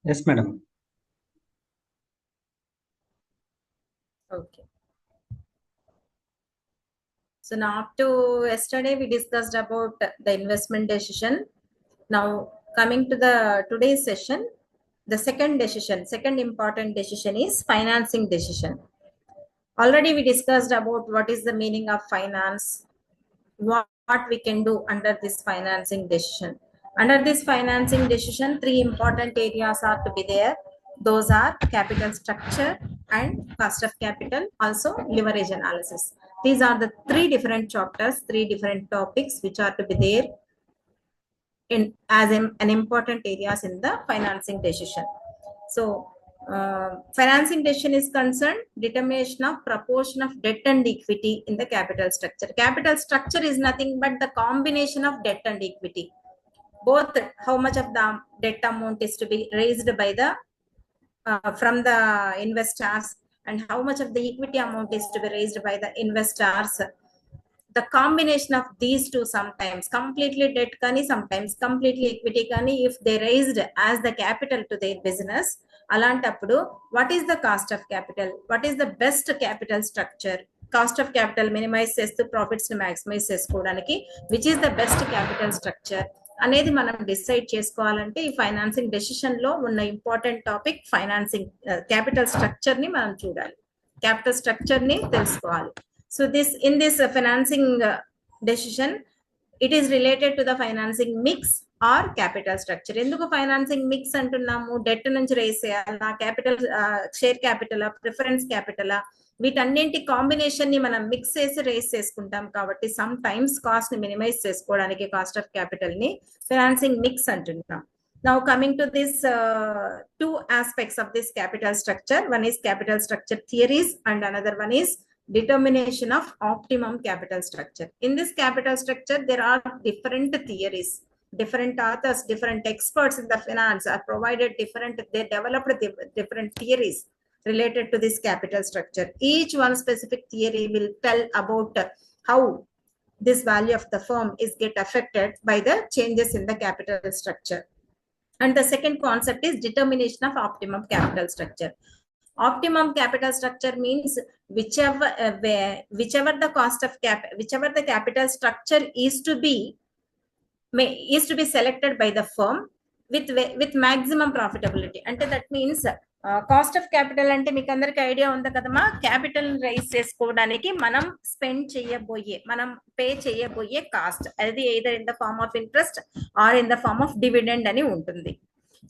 Yes, madam. Okay. So now up to yesterday we discussed about the investment decision. Now coming to the today's session, the second important decision is financing decision. Already we discussed about what is the meaning of finance, what we can do under this financing decision. Under this financing decision, three important areas are to be there. Those are capital structure and cost of capital, also leverage analysis. These are the three different chapters, three different topics which are to be there in as an important areas in the financing decision. So financing decision is concerned determination of proportion of debt and equity in the capital structure. Capital structure is nothing but the combination of debt and equity. Both how much of the debt amount is to be raised by the from the investors and how much of the equity amount is to be raised by the investors. The combination of these two, sometimes completely debt kani, sometimes completely equity kani, if they raised as the capital to their business, alantappudu what is the cost of capital, what is the best capital structure, cost of capital minimize చేస్తూ profits ని maximize చేసుకోవడానికి which is the best capital structure అనేది మనం decide చేసుకోవాలంటే ఈ financing decision లో ఉన్న important topic financing capital structure ని మనం చూడాలి, క్యాపిటల్ స్ట్రక్చర్ ని తెలుసుకోవాలి. So in this financing decision, it is related to the financing mix or capital structure. ఎందుకు ఫైనాన్సింగ్ మిక్స్ అంటున్నాము? డెట్ నుంచి రేస్ చేయాలా, capital share capital, preference capital, వీటన్నింటి కాంబినేషన్ ని మనం మిక్స్ చేసి రేస్ చేసుకుంటాం కాబట్టి సమ్ టైమ్స్ కాస్ట్ ని మినిమైజ్ చేసుకోవడానికి కాస్ట్ ఆఫ్ క్యాపిటల్ ని ఫైనాన్సింగ్ మిక్స్ అంటున్నాం. Now coming to this two aspects of this capital structure, one is capital structure theories and another one is determination of optimum capital structure. In this capital structure, there are different theories, different authors, different experts in the finance are provided they developed different theories related to this capital structure. Each one specific theory will tell about how this value of the firm is get affected by the changes in the capital structure. And the second concept is determination of optimum capital structure. Optimum capital structure means whichever the cost of whichever the capital structure is to be selected by the firm with maximum profitability. And that means cost of capital అంటే మీకు అందరికి idea ఉంది కదమ్మా, capital rise చేసుకోవడానికి మనం spend చేయబోయే, మనం pay చేయబోయే కాస్ట్, అది either in the form of interest or in the form of dividend అని ఉంటుంది.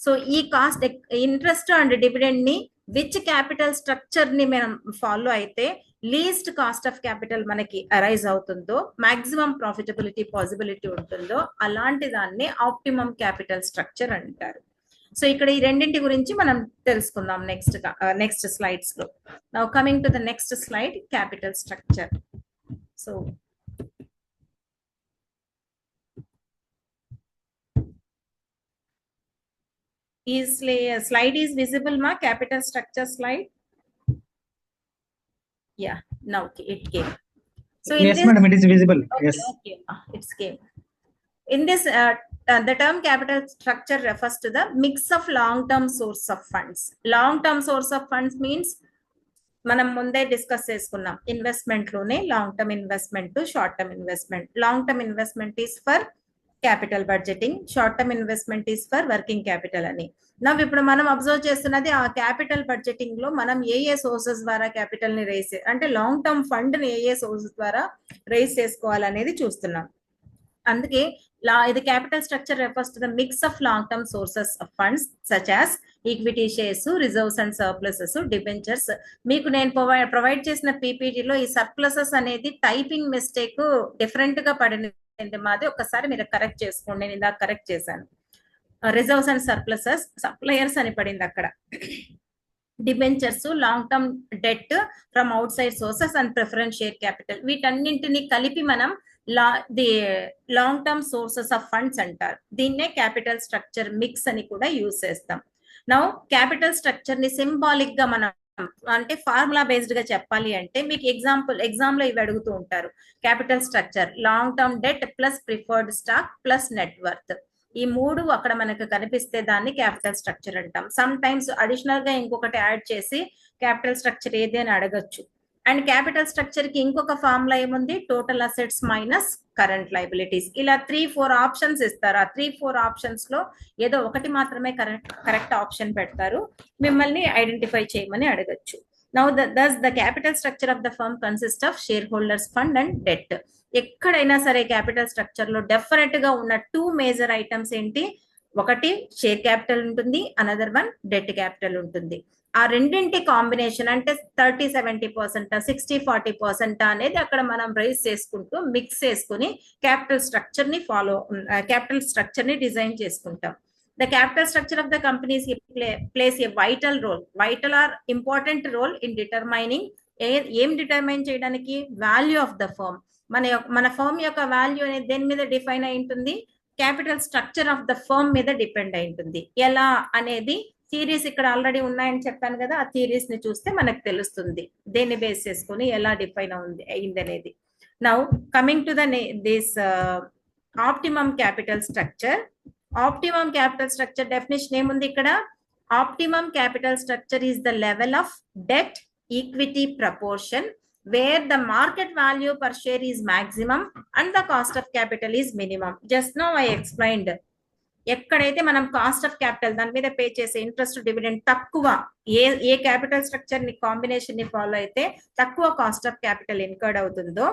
సో ఈ కాస్ట్ ఇంట్రెస్ట్ అండ్ డివిడెండ్ ని విచ్ క్యాపిటల్ స్ట్రక్చర్ ని మనం ఫాలో అయితే లీస్ట్ కాస్ట్ ఆఫ్ క్యాపిటల్ మనకి అరైజ్ అవుతుందో, మాక్సిమం ప్రాఫిటబిలిటీ పాసిబిలిటీ ఉంటుందో, అలాంటి దాన్ని ఆప్టిమం క్యాపిటల్ స్ట్రక్చర్ అంటారు. సో ఇక్కడ ఈ రెండింటి గురించి మనం తెలుసుకుందాం నెక్స్ట్ స్లైడ్స్ లో. Now coming to the next slide, capital structure. So slide is visible ma, capital structure slide? Yeah, now it came. So yes madam, it is visible. Okay, yes, okay, it's came. In this the term capital structure refers to the mix of long term source of funds. Long term source of funds means మనం ముందే discuss చేసుకున్నాం, investment లోనే long term investment, short term investment. Long term investment is for capital budgeting, short term investment is for working capital అని. నవ్వు ఇప్పుడు మనం observe చేస్తున్నది ఆ క్యాపిటల్ బడ్జెటింగ్ లో మనం ఏ సోర్సెస్ ద్వారా క్యాపిటల్ ని రేస్, అంటే లాంగ్ టర్మ్ ఫండ్ ని ఏ సోర్సెస్ ద్వారా రేస్ చేసుకోవాలనేది చూస్తున్నాం. అందుకే ఇది capital structure refers to the mix of long term sources of funds such as equity shares, reserves and surpluses, debentures. మీకు నేను ప్రొవైడ్ చేసిన పీపీటీలో ఈ సర్ప్లసెస్ అనేది టైపింగ్ మిస్టేక్ డిఫరెంట్ గా పడింది మాది, ఒకసారి మీరు కరెక్ట్ చేసుకోండి. నేను ఇందాక కరెక్ట్ చేశాను. రిజర్వ్స్ అండ్ సర్ప్లసెస్, సప్లయర్స్ అని పడింది అక్కడ. Debentures, long term debt from out side sources and preference share capital, వీటన్నింటిని కలిపి మనం the long term sources of funds అంటారు. దీన్నే క్యాపిటల్ స్ట్రక్చర్ మిక్స్ అని కూడా యూజ్ చేస్తాం. నౌ క్యాపిటల్ స్ట్రక్చర్ ని సింబాలిక్ గా మనం అంటే ఫార్ములా బేస్డ్ గా చెప్పాలి అంటే, మీకు ఎగ్జామ్ లో ఇవి అడుగుతూ ఉంటారు. Capital structure long term debt plus preferred stock plus net worth. ఈ మూడు అక్కడ మనకు కనిపిస్తే దాన్ని క్యాపిటల్ స్ట్రక్చర్ అంటాం. సమ్ టైమ్స్ అడిషనల్ గా ఇంకొకటి యాడ్ చేసి క్యాపిటల్ స్ట్రక్చర్ ఏది అని అడగచ్చు. అండ్ క్యాపిటల్ స్ట్రక్చర్ కి ఇంకొక ఫార్ములా ఏముంది, total assets minus current liabilities. ఇలా 3-4 ఆప్షన్స్ ఇస్తారు. ఆ 3-4 ఆప్షన్స్ లో ఏదో ఒకటి మాత్రమే కరెక్ట్ ఆప్షన్ పెడతారు, మిమ్మల్ని ఐడెంటిఫై చేయమని అడగచ్చు. Now thus the capital structure of the firm consists of shareholders fund and debt. ఎక్కడైనా సరే క్యాపిటల్ స్ట్రక్చర్ లో డెఫినెట్ గా ఉన్న 2 మేజర్ ఐటమ్స్ ఏంటి, ఒకటి షేర్ క్యాపిటల్ ఉంటుంది, అనదర్ వన్ డెట్ క్యాపిటల్ ఉంటుంది. ఆ రెండింటి కాంబినేషన్ అంటే 30-70%, 60-40% అనేది అక్కడ మనం రైజ్ చేసుకుంటూ మిక్స్ చేసుకుని క్యాపిటల్ స్ట్రక్చర్ ని క్యాపిటల్ స్ట్రక్చర్ ని డిజైన్ చేసుకుంటాం. The capital structure of the companies plays a vital or important role in determining ఏం డిటర్మైన్ చేయడానికి, వాల్యూ ఆఫ్ ద ఫర్మ్. మన ఫర్మ్ యొక్క వాల్యూ అనేది దేని మీద డిఫైన్ అయి ఉంటుంది, capital structure of the firm మీద డిపెండ్ అయి ఉంటుంది. ఎలా అనేది థియరీస్ ఇక్కడ ఆల్రెడీ ఉన్నాయని చెప్పాను కదా, ఆ థియరీస్ ని చూస్తే మనకు తెలుస్తుంది దేన్ని బేస్ చేసుకుని ఎలా డిఫైన్ అయింది అనేది. Now coming to this optimum capital structure. Optimum capital structure definition ఏముంది ఇక్కడ, optimum capital structure is the level of debt equity proportion wear the market value per share is maximum and the cost of capital is minimum. Just now I explained. ఎక్కడైతే మనం cost of capital దాని మీద pay చేసే interest dividend తక్కువ, ఏ capital structure ని combination ని follow అయితే తక్కువ కాస్ట్ ఆఫ్ క్యాపిటల్ ఇన్కర్డ్ అవుతుందో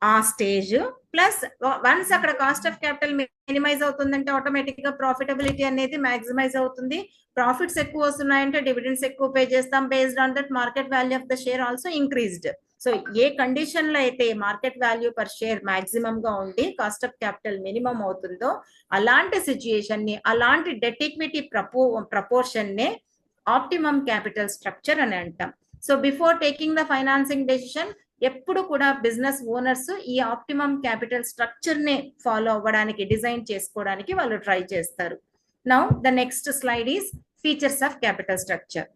ఆ స్టేజ్ ప్లస్ వన్స్ అక్కడ కాస్ట్ ఆఫ్ క్యాపిటల్ మినిమైజ్ అవుతుందంటే ఆటోమేటిక్ గా ప్రాఫిటబిలిటీ అనేది మాక్సిమైజ్ అవుతుంది. ప్రాఫిట్స్ ఎక్కువ వస్తున్నాయంటే డివిడెండ్స్ ఎక్కువ పే చేస్తాం. Based on that market value of the share also increased. So A condition లో అయితే market value per share maximum గా ఉండి కాస్ట్ ఆఫ్ క్యాపిటల్ మినిమం అవుతుందో అలాంటి సిచ్యుయేషన్ ని, అలాంటి డెట్ ఈక్విటీ ప్రపోర్షన్ నే ఆప్టిమమ్ క్యాపిటల్ స్ట్రక్చర్ అని అంటాం. So before taking the financing decision ఎప్పుడు కూడా బిజినెస్ ఓనర్స్ ఈ ఆప్టిమమ్ క్యాపిటల్ స్ట్రక్చర్ నే ఫాలో అవ్వడానికి, డిజైన్ చేసుకోవడానికి వాళ్ళు ట్రై చేస్తారు. Now the next slide is features of capital structure.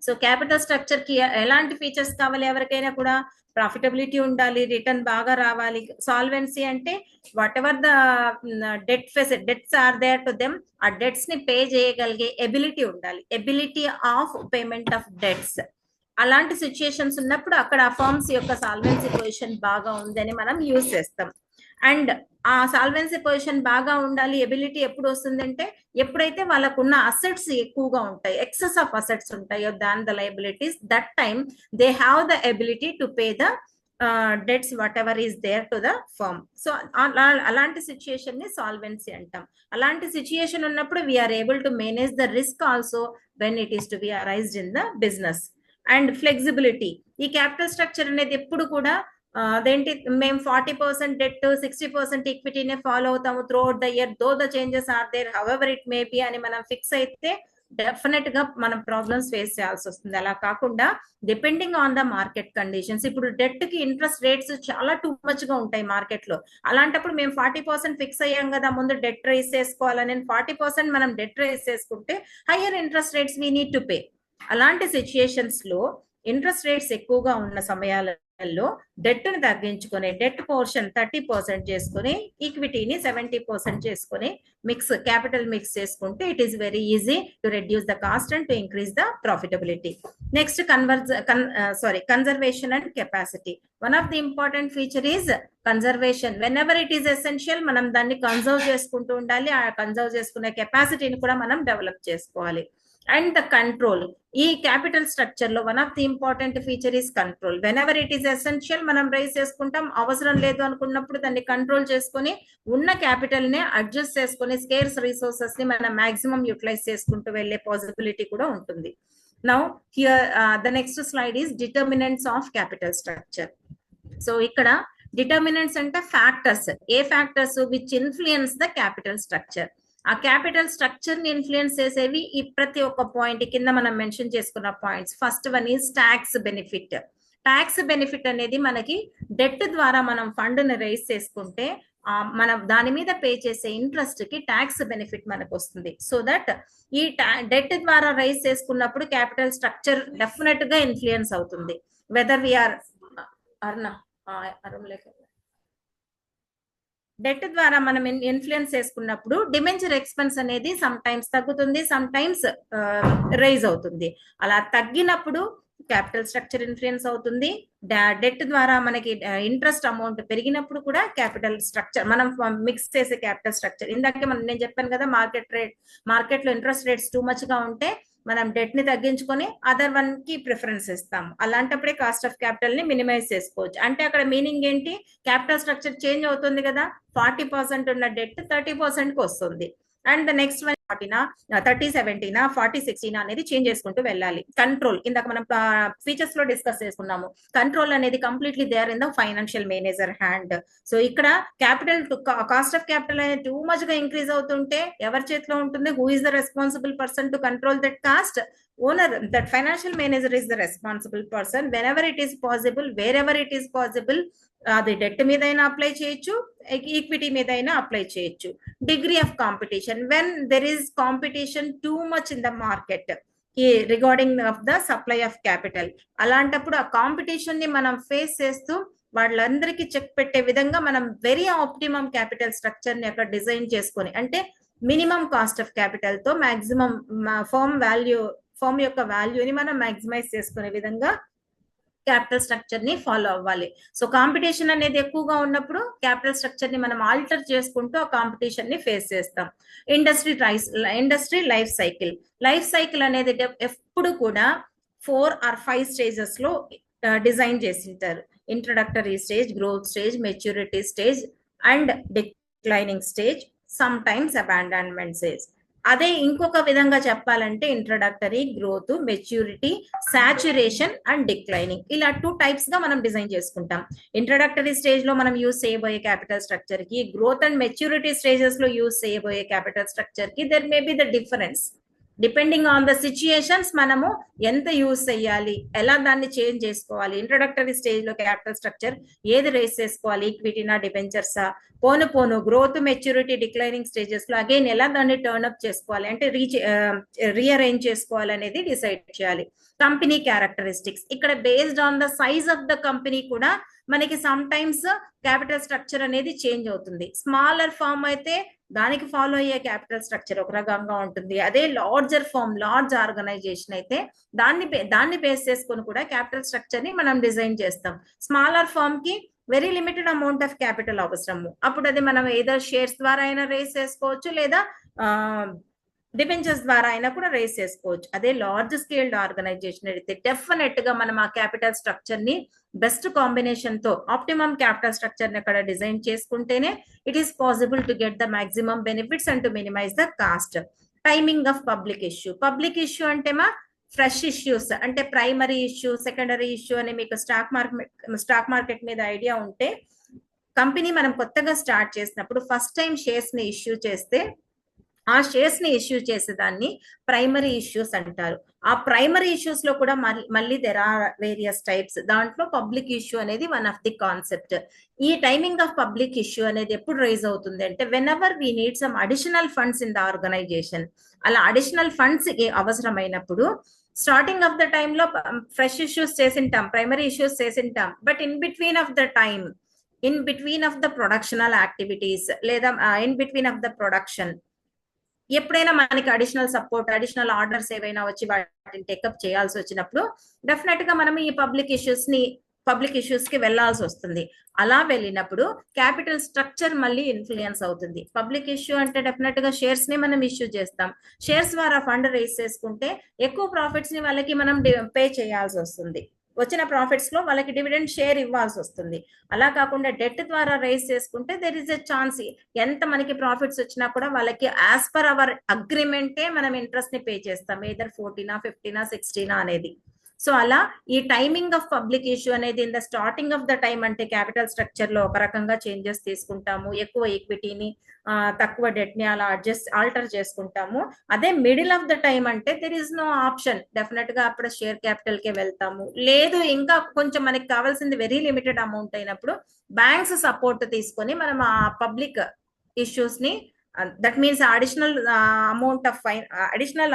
So capital structure కి ఎలాంటి ఫీచర్స్ కావాలి, ఎవరికైనా కూడా ప్రాఫిటబిలిటీ ఉండాలి, రిటర్న్ బాగా రావాలి. సాల్వెన్సీ అంటే whatever the debts are there to them, ఆ డెట్స్ ని పే చేయగలిగే ఎబిలిటీ ఉండాలి, ability of payment of debts. అలాంటి సిచ్యుయేషన్స్ ఉన్నప్పుడు అక్కడ ఆ ఫర్మ్స్ యొక్క సాల్వెన్సీ పొజిషన్ బాగా ఉందని మనం యూజ్ చేస్తాం. అండ్ ఆ సాల్వెన్సీ పొజిషన్ బాగా ఉండాలి, ఎబిలిటీ ఎప్పుడు వస్తుందంటే ఎప్పుడైతే వాళ్ళకున్న అసెట్స్ ఎక్కువగా ఉంటాయి, ఎక్సెస్ ఆఫ్ అసెట్స్ ఉంటాయో than the liabilities, that time they have the ability to pay the debts whatever is there to the firm. So అలాంటి సిచ్యుయేషన్ ని సాల్వెన్సీ అంటాం. అలాంటి సిచ్యుయేషన్ ఉన్నప్పుడు we're able to manage the risk also when it is to be arised in the business. And flexibility, ఈ capital structure అనేది ఎప్పుడు కూడా అదేంటి, మేము 40% డెట్ 60% ఈక్విటీనే ఫాలో అవుతాము throughout the year, though the changes are there however it may be అని మనం ఫిక్స్ అయితే డెఫినెట్ గా మనం ప్రాబ్లమ్స్ ఫేస్ చేయాల్సి వస్తుంది. అలా కాకుండా depending on the market conditions, ఇప్పుడు డెట్ కి ఇంట్రెస్ట్ రేట్స్ చాలా టూ మచ్ గా ఉంటాయి మార్కెట్ లో. అలాంటప్పుడు మేము 40% ఫిక్స్ అయ్యాం కదా ముందు డెట్ రైజ్ చేసుకోవాలని, 40% మనం డెట్ రైజ్ చేసుకుంటే higher interest rates we need to pay. అలాంటి సిచ్యుయేషన్స్ లో ఇంట్రెస్ట్ రేట్స్ ఎక్కువగా ఉన్న సమయాలలో డెట్ ని తగ్గించుకొని డెట్ పోర్షన్ 30% చేసుకుని ఈక్విటీని 70% చేసుకుని క్యాపిటల్ మిక్స్ చేసుకుంటే it is very easy to reduce the cost and to increase the profitability. Next conservation and capacity. One of the important feature is conservation. When ever it is essential మనం దాన్ని conserve చేసుకుంటూ ఉండాలి. ఆ conserve చేసుకునే కెపాసిటీని కూడా మనం develop చేసుకోవాలి. అండ్ ద కంట్రోల్, ఈ క్యాపిటల్ స్ట్రక్చర్ లో one of the important feature is control. When ever it is essential మనం రైజ్ చేసుకుంటాం, అవసరం లేదు అనుకున్నప్పుడు దాన్ని కంట్రోల్ చేసుకుని ఉన్న క్యాపిటల్ ని అడ్జస్ట్ చేసుకుని స్కేర్స్ రిసోర్సెస్ ని మనం మాక్సిమం యూటిలైజ్ చేసుకుంటూ వెళ్లే పాసిబిలిటీ కూడా ఉంటుంది. Now here the next slide is determinants of capital structure. So ఇక్కడ డిటర్మినెంట్స్ అంటే factors, A factors which influence the capital structure. ఆ క్యాపిటల్ స్ట్రక్చర్ ని ఇన్ఫ్లుయెన్స్ చేసేవి ఈ ప్రతి ఒక్క పాయింట్ కింద మనం మెన్షన్ చేసుకున్న points. First one is tax benefit. Tax benefit అనేది మనకి డెట్ ద్వారా మనం ఫండ్ ని రైజ్ చేసుకుంటే మనం దాని మీద పే చేసే ఇంట్రెస్ట్ కి ట్యాక్స్ బెనిఫిట్ మనకు వస్తుంది. సో దట్ ఈ డెట్ ద్వారా రైజ్ చేసుకున్నప్పుడు క్యాపిటల్ స్ట్రక్చర్ డెఫినెట్ గా ఇన్ఫ్లుయెన్స్ అవుతుంది. వెదర్ వీఆర్ డెట్ ద్వారా మనం ఇన్ఫ్లుయెన్స్ చేసుకున్నప్పుడు డిబెంచర్ ఎక్స్పెన్స్ అనేది సమ్ టైమ్స్ తగ్గుతుంది, సమ్ టైమ్స్ రైజ్ అవుతుంది. అలా తగ్గినప్పుడు క్యాపిటల్ స్ట్రక్చర్ ఇన్ఫ్లుయెన్స్ అవుతుంది. డెట్ ద్వారా మనకి ఇంట్రెస్ట్ అమౌంట్ పెరిగినప్పుడు కూడా క్యాపిటల్ స్ట్రక్చర్ మనం మిక్స్ చేసే క్యాపిటల్ స్ట్రక్చర్, ఇందాకే నేను చెప్పాను కదా, మార్కెట్ లో ఇంట్రెస్ట్ రేట్స్ టూ మచ్ గా ఉంటే మనం డెట్ ని తగ్గించుకొని అదర్ వన్ కి ప్రిఫరెన్స్ ఇస్తాం. అలాంటప్పుడే కాస్ట్ ఆఫ్ క్యాపిటల్ ని మినిమైజ్ చేసుకోవచ్చు. అంటే అక్కడ మీనింగ్ ఏంటి, క్యాపిటల్ స్ట్రక్చర్ చేంజ్ అవుతుంది కదా, 40% ఉన్న డెట్ 30% కి వస్తుంది. అండ్ ద నెక్స్ట్ వన్ 30-70 40-60 అనేది చేంజ్ చేసుకుంటూ వెళ్ళాలి. కంట్రోల్ ఇందాక మనం ఫీచర్స్ లో డిస్కస్ చేసుకున్నాము. కంట్రోల్ అనేది completely there in the financial manager hand. So ఇక్కడ క్యాపిటల్ కాస్ట్ ఆఫ్ క్యాపిటల్ అనేది టూ మచ్ గా ఇంక్రీజ్ అవుతుంటే ఎవరి చేతిలో ఉంటుంది, who is the responsible person to control that cost? Owner. That financial manager is the responsible person. Whenever it is possible, wherever it is possible, అది debt మీద అయినా apply చేయొచ్చు, ఈక్విటీ మీద అయినా అప్లై చేయొచ్చు. Degree of competition, when there is competition too much in the market regarding of the supply of capital, అలాంటప్పుడు ఆ competition ని మనం ఫేస్ చేస్తూ వాళ్ళందరికీ చెక్ పెట్టే విధంగా మనం వెరీ ఆప్టిమం క్యాపిటల్ స్ట్రక్చర్ ని అక్కడ డిజైన్ చేసుకొని, అంటే మినిమం కాస్ట్ ఆఫ్ క్యాపిటల్ తో మాక్సిమం ఫర్మ్ యొక్క వాల్యూని మనం మాక్సిమైజ్ చేసుకునే విధంగా క్యాపిటల్ స్ట్రక్చర్ ని ఫాలో అవ్వాలి. సో కాంపిటీషన్ అనేది ఎక్కువగా ఉన్నప్పుడు క్యాపిటల్ స్ట్రక్చర్ ని మనం ఆల్టర్ చేసుకుంటూ ఆ కాంపిటీషన్ ని ఫేస్ చేస్తాం. ఇండస్ట్రీ లైఫ్ సైకిల్ అనేది ఎప్పుడు కూడా 4 or 5 స్టేజెస్ లో డిజైన్ చేసింటారు. Introductory stage, growth stage, maturity stage and declining stage, sometimes abandonment stage. అదే ఇంకొక విధంగా చెప్పాలంటే introductory, growth, maturity, saturation and declining, ఇలా 2 టైప్స్ గా మనం డిజైన్ చేసుకుంటాం. ఇంట్రడక్టరీ స్టేజ్ లో మనం యూజ్ చేయబోయే క్యాపిటల్ స్ట్రక్చర్ కి, గ్రోత్ అండ్ మెచ్యూరిటీ స్టేజెస్ లో యూజ్ చేయబోయే క్యాపిటల్ స్ట్రక్చర్ కి there may be the difference. Depending on the situations మనము ఎంత యూజ్ చేయాలి, ఎలా దాన్ని చేంజ్ చేసుకోవాలి. ఇంట్రడక్టరీ స్టేజ్ లో క్యాపిటల్ స్ట్రక్చర్ ఏది రేస్ చేసుకోవాలి, ఈక్విటీనా, డిబెంచర్సా, పోను గ్రోత్, మెచ్యూరిటీ, డిక్లైనింగ్ స్టేజెస్ లో అగైన్ ఎలా దాన్ని టర్న్ అప్ చేసుకోవాలి, అంటే రీఅరేంజ్ చేసుకోవాలి అనేది డిసైడ్ చేయాలి. కంపెనీ క్యారెక్టరిస్టిక్స్, ఇక్కడ based on the size of the company కూడా మనకి సమ్ టైమ్స్ క్యాపిటల్ స్ట్రక్చర్ అనేది చేంజ్ అవుతుంది. స్మాలర్ ఫార్మ్ అయితే దానికి ఫాలో అయ్యే క్యాపిటల్ స్ట్రక్చర్ ఒక రకంగా ఉంటుంది. అదే లార్జర్ ఫార్మ్, లార్జ్ ఆర్గనైజేషన్ అయితే దాన్ని బేస్ చేసుకొని కూడా క్యాపిటల్ స్ట్రక్చర్ ని మనం డిజైన్ చేస్తాం. స్మాలర్ ఫార్మ్ కి very limited amount of capital అవసరము, అప్పుడు అది మనం ఏదర్ షేర్స్ ద్వారా అయినా రేస్ చేసుకోవచ్చు, లేదా డిబెంచర్స్ ద్వారా అయినా కూడా రేస్ చేసుకోవచ్చు. అదే లార్జ్ స్కేల్డ్ ఆర్గనైజేషన్ అయితే డెఫినెట్ గా మనం ఆ క్యాపిటల్ స్ట్రక్చర్ ని బెస్ట్ కాంబినేషన్ తో ఆప్టిమం క్యాపిటల్ స్ట్రక్చర్ ని అక్కడ డిజైన్ చేసుకుంటేనే it is possible to get the maximum benefits and to minimise the cost. Timing of public issue అంటే ఫ్రెష్ ఇష్యూస్, అంటే ప్రైమరీ ఇష్యూ, సెకండరీ ఇష్యూ అని మీకు stock market మీద idea ఉంటే, కంపెనీ మనం కొత్తగా స్టార్ట్ చేసినప్పుడు ఫస్ట్ టైం షేర్స్ ని ఇష్యూ చేస్తే ఆ షేర్స్ ని ఇష్యూ చేసేదాన్ని ప్రైమరీ ఇష్యూస్ అంటారు. ఆ ప్రైమరీ ఇష్యూస్ లో కూడా మళ్ళీ దెర్ ఆర్ వేరియస్ టైప్స్. దాంట్లో పబ్లిక్ ఇష్యూ అనేది వన్ ఆఫ్ ది కాన్సెప్ట్. ఈ టైమింగ్ ఆఫ్ పబ్లిక్ ఇష్యూ అనేది ఎప్పుడు రైజ్ అవుతుంది అంటే whenever we need some additional funds in the organisation. అలా అడిషనల్ ఫండ్స్ అవసరమైనప్పుడు స్టార్టింగ్ ఆఫ్ ద టైమ్ లో ఫ్రెష్ ఇష్యూస్ చేసింటాం, ప్రైమరీ ఇష్యూస్ చేసింటాం, but in between of the productional activities లేదా in between of the production ఎప్పుడైనా మనకి additional support, additional orders ఏవైనా వచ్చి వాటిని టేకప్ చేయాల్సి వచ్చినప్పుడు డెఫినెట్ గా మనం ఈ పబ్లిక్ ఇష్యూస్ కి వెళ్లాల్సి వస్తుంది. అలా వెళ్ళినప్పుడు క్యాపిటల్ స్ట్రక్చర్ మళ్ళీ ఇన్ఫ్లుయెన్స్ అవుతుంది. పబ్లిక్ ఇష్యూ అంటే డెఫినెట్ గా షేర్స్ ని మనం ఇష్యూ చేస్తాం. షేర్స్ ద్వారా ఫండ్ రేస్ చేసుకుంటే ఎక్కువ ప్రాఫిట్స్ ని వాళ్ళకి మనం పే చేయాల్సి వస్తుంది. వచ్చిన ప్రాఫిట్స్ లో వాళ్ళకి డివిడెండ్ షేర్ ఇవ్వాల్సి వస్తుంది. అలా కాకుండా డెట్ ద్వారా రైజ్ చేసుకుంటే దెర్ ఇస్ ఎ ఛాన్స్ ఎంత మనకి ప్రాఫిట్స్ వచ్చినా కూడా వాళ్ళకి యాజ్ పర్ అవర్ అగ్రిమెంటే మనం ఇంట్రెస్ట్ ని పే చేస్తాం, ఏదర్ 14, 15, 16 అనేది. సో అలా ఈ టైమింగ్ ఆఫ్ పబ్లిక్ ఇష్యూ అనేది in the starting of the time అంటే క్యాపిటల్ స్ట్రక్చర్ లో ఒక రకంగా చేంజెస్ తీసుకుంటాము, ఎక్కువ ఈక్విటీని తక్కువ డెట్ ని అలా ఆల్టర్ చేసుకుంటాము. అదే మిడిల్ ఆఫ్ ద టైమ్ అంటే there is no option, definite గా అప్పుడు షేర్ క్యాపిటల్ కే వెళ్తాము. లేదు ఇంకా కొంచెం మనకి కావాల్సింది వెరీ లిమిటెడ్ అమౌంట్ అయినప్పుడు బ్యాంక్స్ సపోర్ట్ తీసుకొని మనం ఆ పబ్లిక్ ఇష్యూస్ ని, that means additional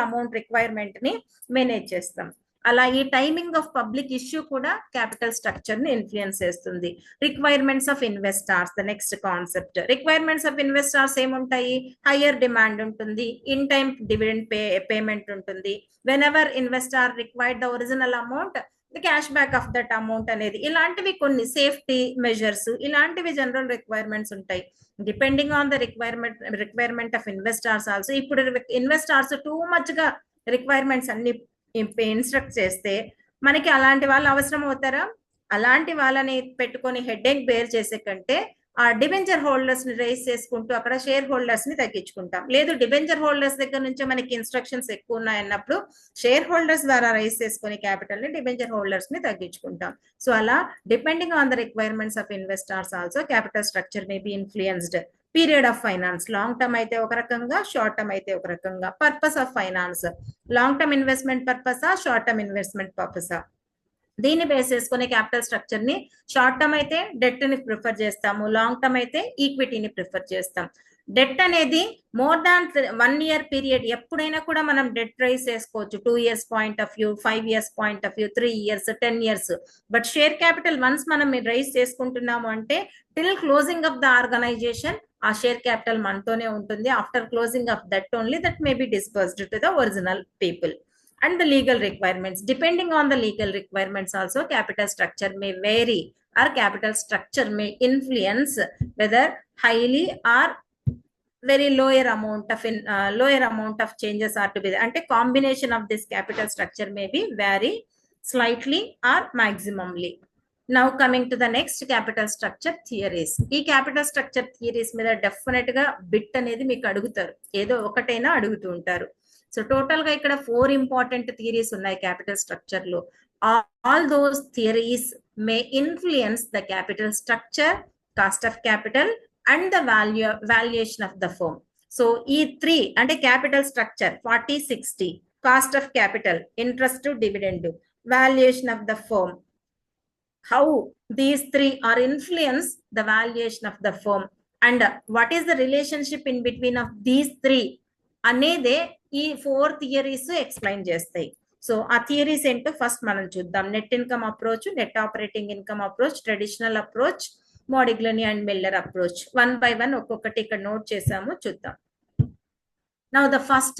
amount requirement ని మేనేజ్ చేస్తాం. అలా ఈ టైమింగ్ ఆఫ్ పబ్లిక్ ఇష్యూ కూడా క్యాపిటల్ స్ట్రక్చర్ ని ఇన్ఫ్లుయెన్స్ చేస్తుంది. Requirements of investors the next concept. Requirements of investors ఏముంటాయి? హయ్యర్ డిమాండ్ ఉంటుంది, ఇన్ టైమ్ డివిడెండ్ పేమెంట్ ఉంటుంది, when ever investor required the original amount the cash back of that amount అనేది, ఇలాంటివి కొన్ని safety measures, ఇలాంటివి general requirements ఉంటాయి. Depending on the requirement of investors also. ఇప్పుడు investors two much గా requirements అన్ని instruct చేస్తే మనకి అలాంటి వాళ్ళు అవసరం అవుతారా? అలాంటి వాళ్ళని పెట్టుకొని హెడేక్ బేర్ చేసే కంటే ఆ డిబెంచర్ హోల్డర్స్ ని రైజ్ చేసుకుంటూ అక్కడ షేర్ హోల్డర్స్ ని తగ్గించుకుంటాం. లేదు డిబెంచర్ హోల్డర్స్ దగ్గర నుంచి మనకి ఇన్స్ట్రక్షన్స్ ఎక్కువ ఉన్నాయన్నప్పుడు షేర్ హోల్డర్స్ ద్వారా రైజ్ చేసుకుని క్యాపిటల్ ని డిబెంచర్ హోల్డర్స్ ని తగ్గించుకుంటాం. సో అలా depending on the requirements of investors also capital structure may be influenced. Period of finance, long term అయితే ఒక రకంగా, షార్ట్ టర్మ్ అయితే ఒక రకంగా. Purpose of finance, long term investment పర్పసా, షార్ట్ టర్మ్ ఇన్వెస్ట్మెంట్ పర్పసా, దీన్ని బేస్ చేసుకునే క్యాపిటల్ స్ట్రక్చర్ ని షార్ట్ టర్మ్ అయితే డెట్ ని ప్రిఫర్ చేస్తాము, లాంగ్ టర్మ్ అయితే ఈక్విటీని ప్రిఫర్ చేస్తాం. డెట్ అనేది మోర్ దాన్ 1 year పీరియడ్ ఎప్పుడైనా కూడా మనం డెట్ రైజ్ చేసుకోవచ్చు. 2 years point of view, 5 years point of view, 3 years, 10 years. But share capital once మనం రైజ్ చేసుకుంటున్నాము అంటే till closing of the organisation ఆ షేర్ క్యాపిటల్ మనతోనే ఉంటుంది. After closing of that only that may be disbursed to the original people. And the legal requirements, depending on the legal requirements also capital structure may vary, or capital structure may influence whether highly or very lower amount of changes are to be there. Ante combination of this capital structure may be vary slightly or maximally. Now coming to the next capital structure theories. ఈ capital structure theories మీద definite గా bit అనేది మీకు అడుగుతారు, ఏదో ఒకటైనా అడుగుతూ ఉంటారు. సో టోటల్ గా ఇక్కడ 4 ఇంపార్టెంట్ థియరీస్ ఉన్నాయి క్యాపిటల్ స్ట్రక్చర్ లో. All those theories may influence the capital structure, cost of capital and the valuation of the firm. So ఈ 3 అంటే capital structure 40-60, cost of capital, interest to dividend, valuation of the firm, how these 3 are influence the valuation of the firm and what is the relationship in between of these 3 అనేదే ఈ 4 theories explain చేస్తాయి. So ఆ theories ఏంటో first మనం చూద్దాం. Net income approach, net operating income approach, traditional approach, Modigliani and Miller approach. 1 by 1 ఒక్కొక్కటి ఇక్కడ note చేసాము, చూద్దాం. Now the first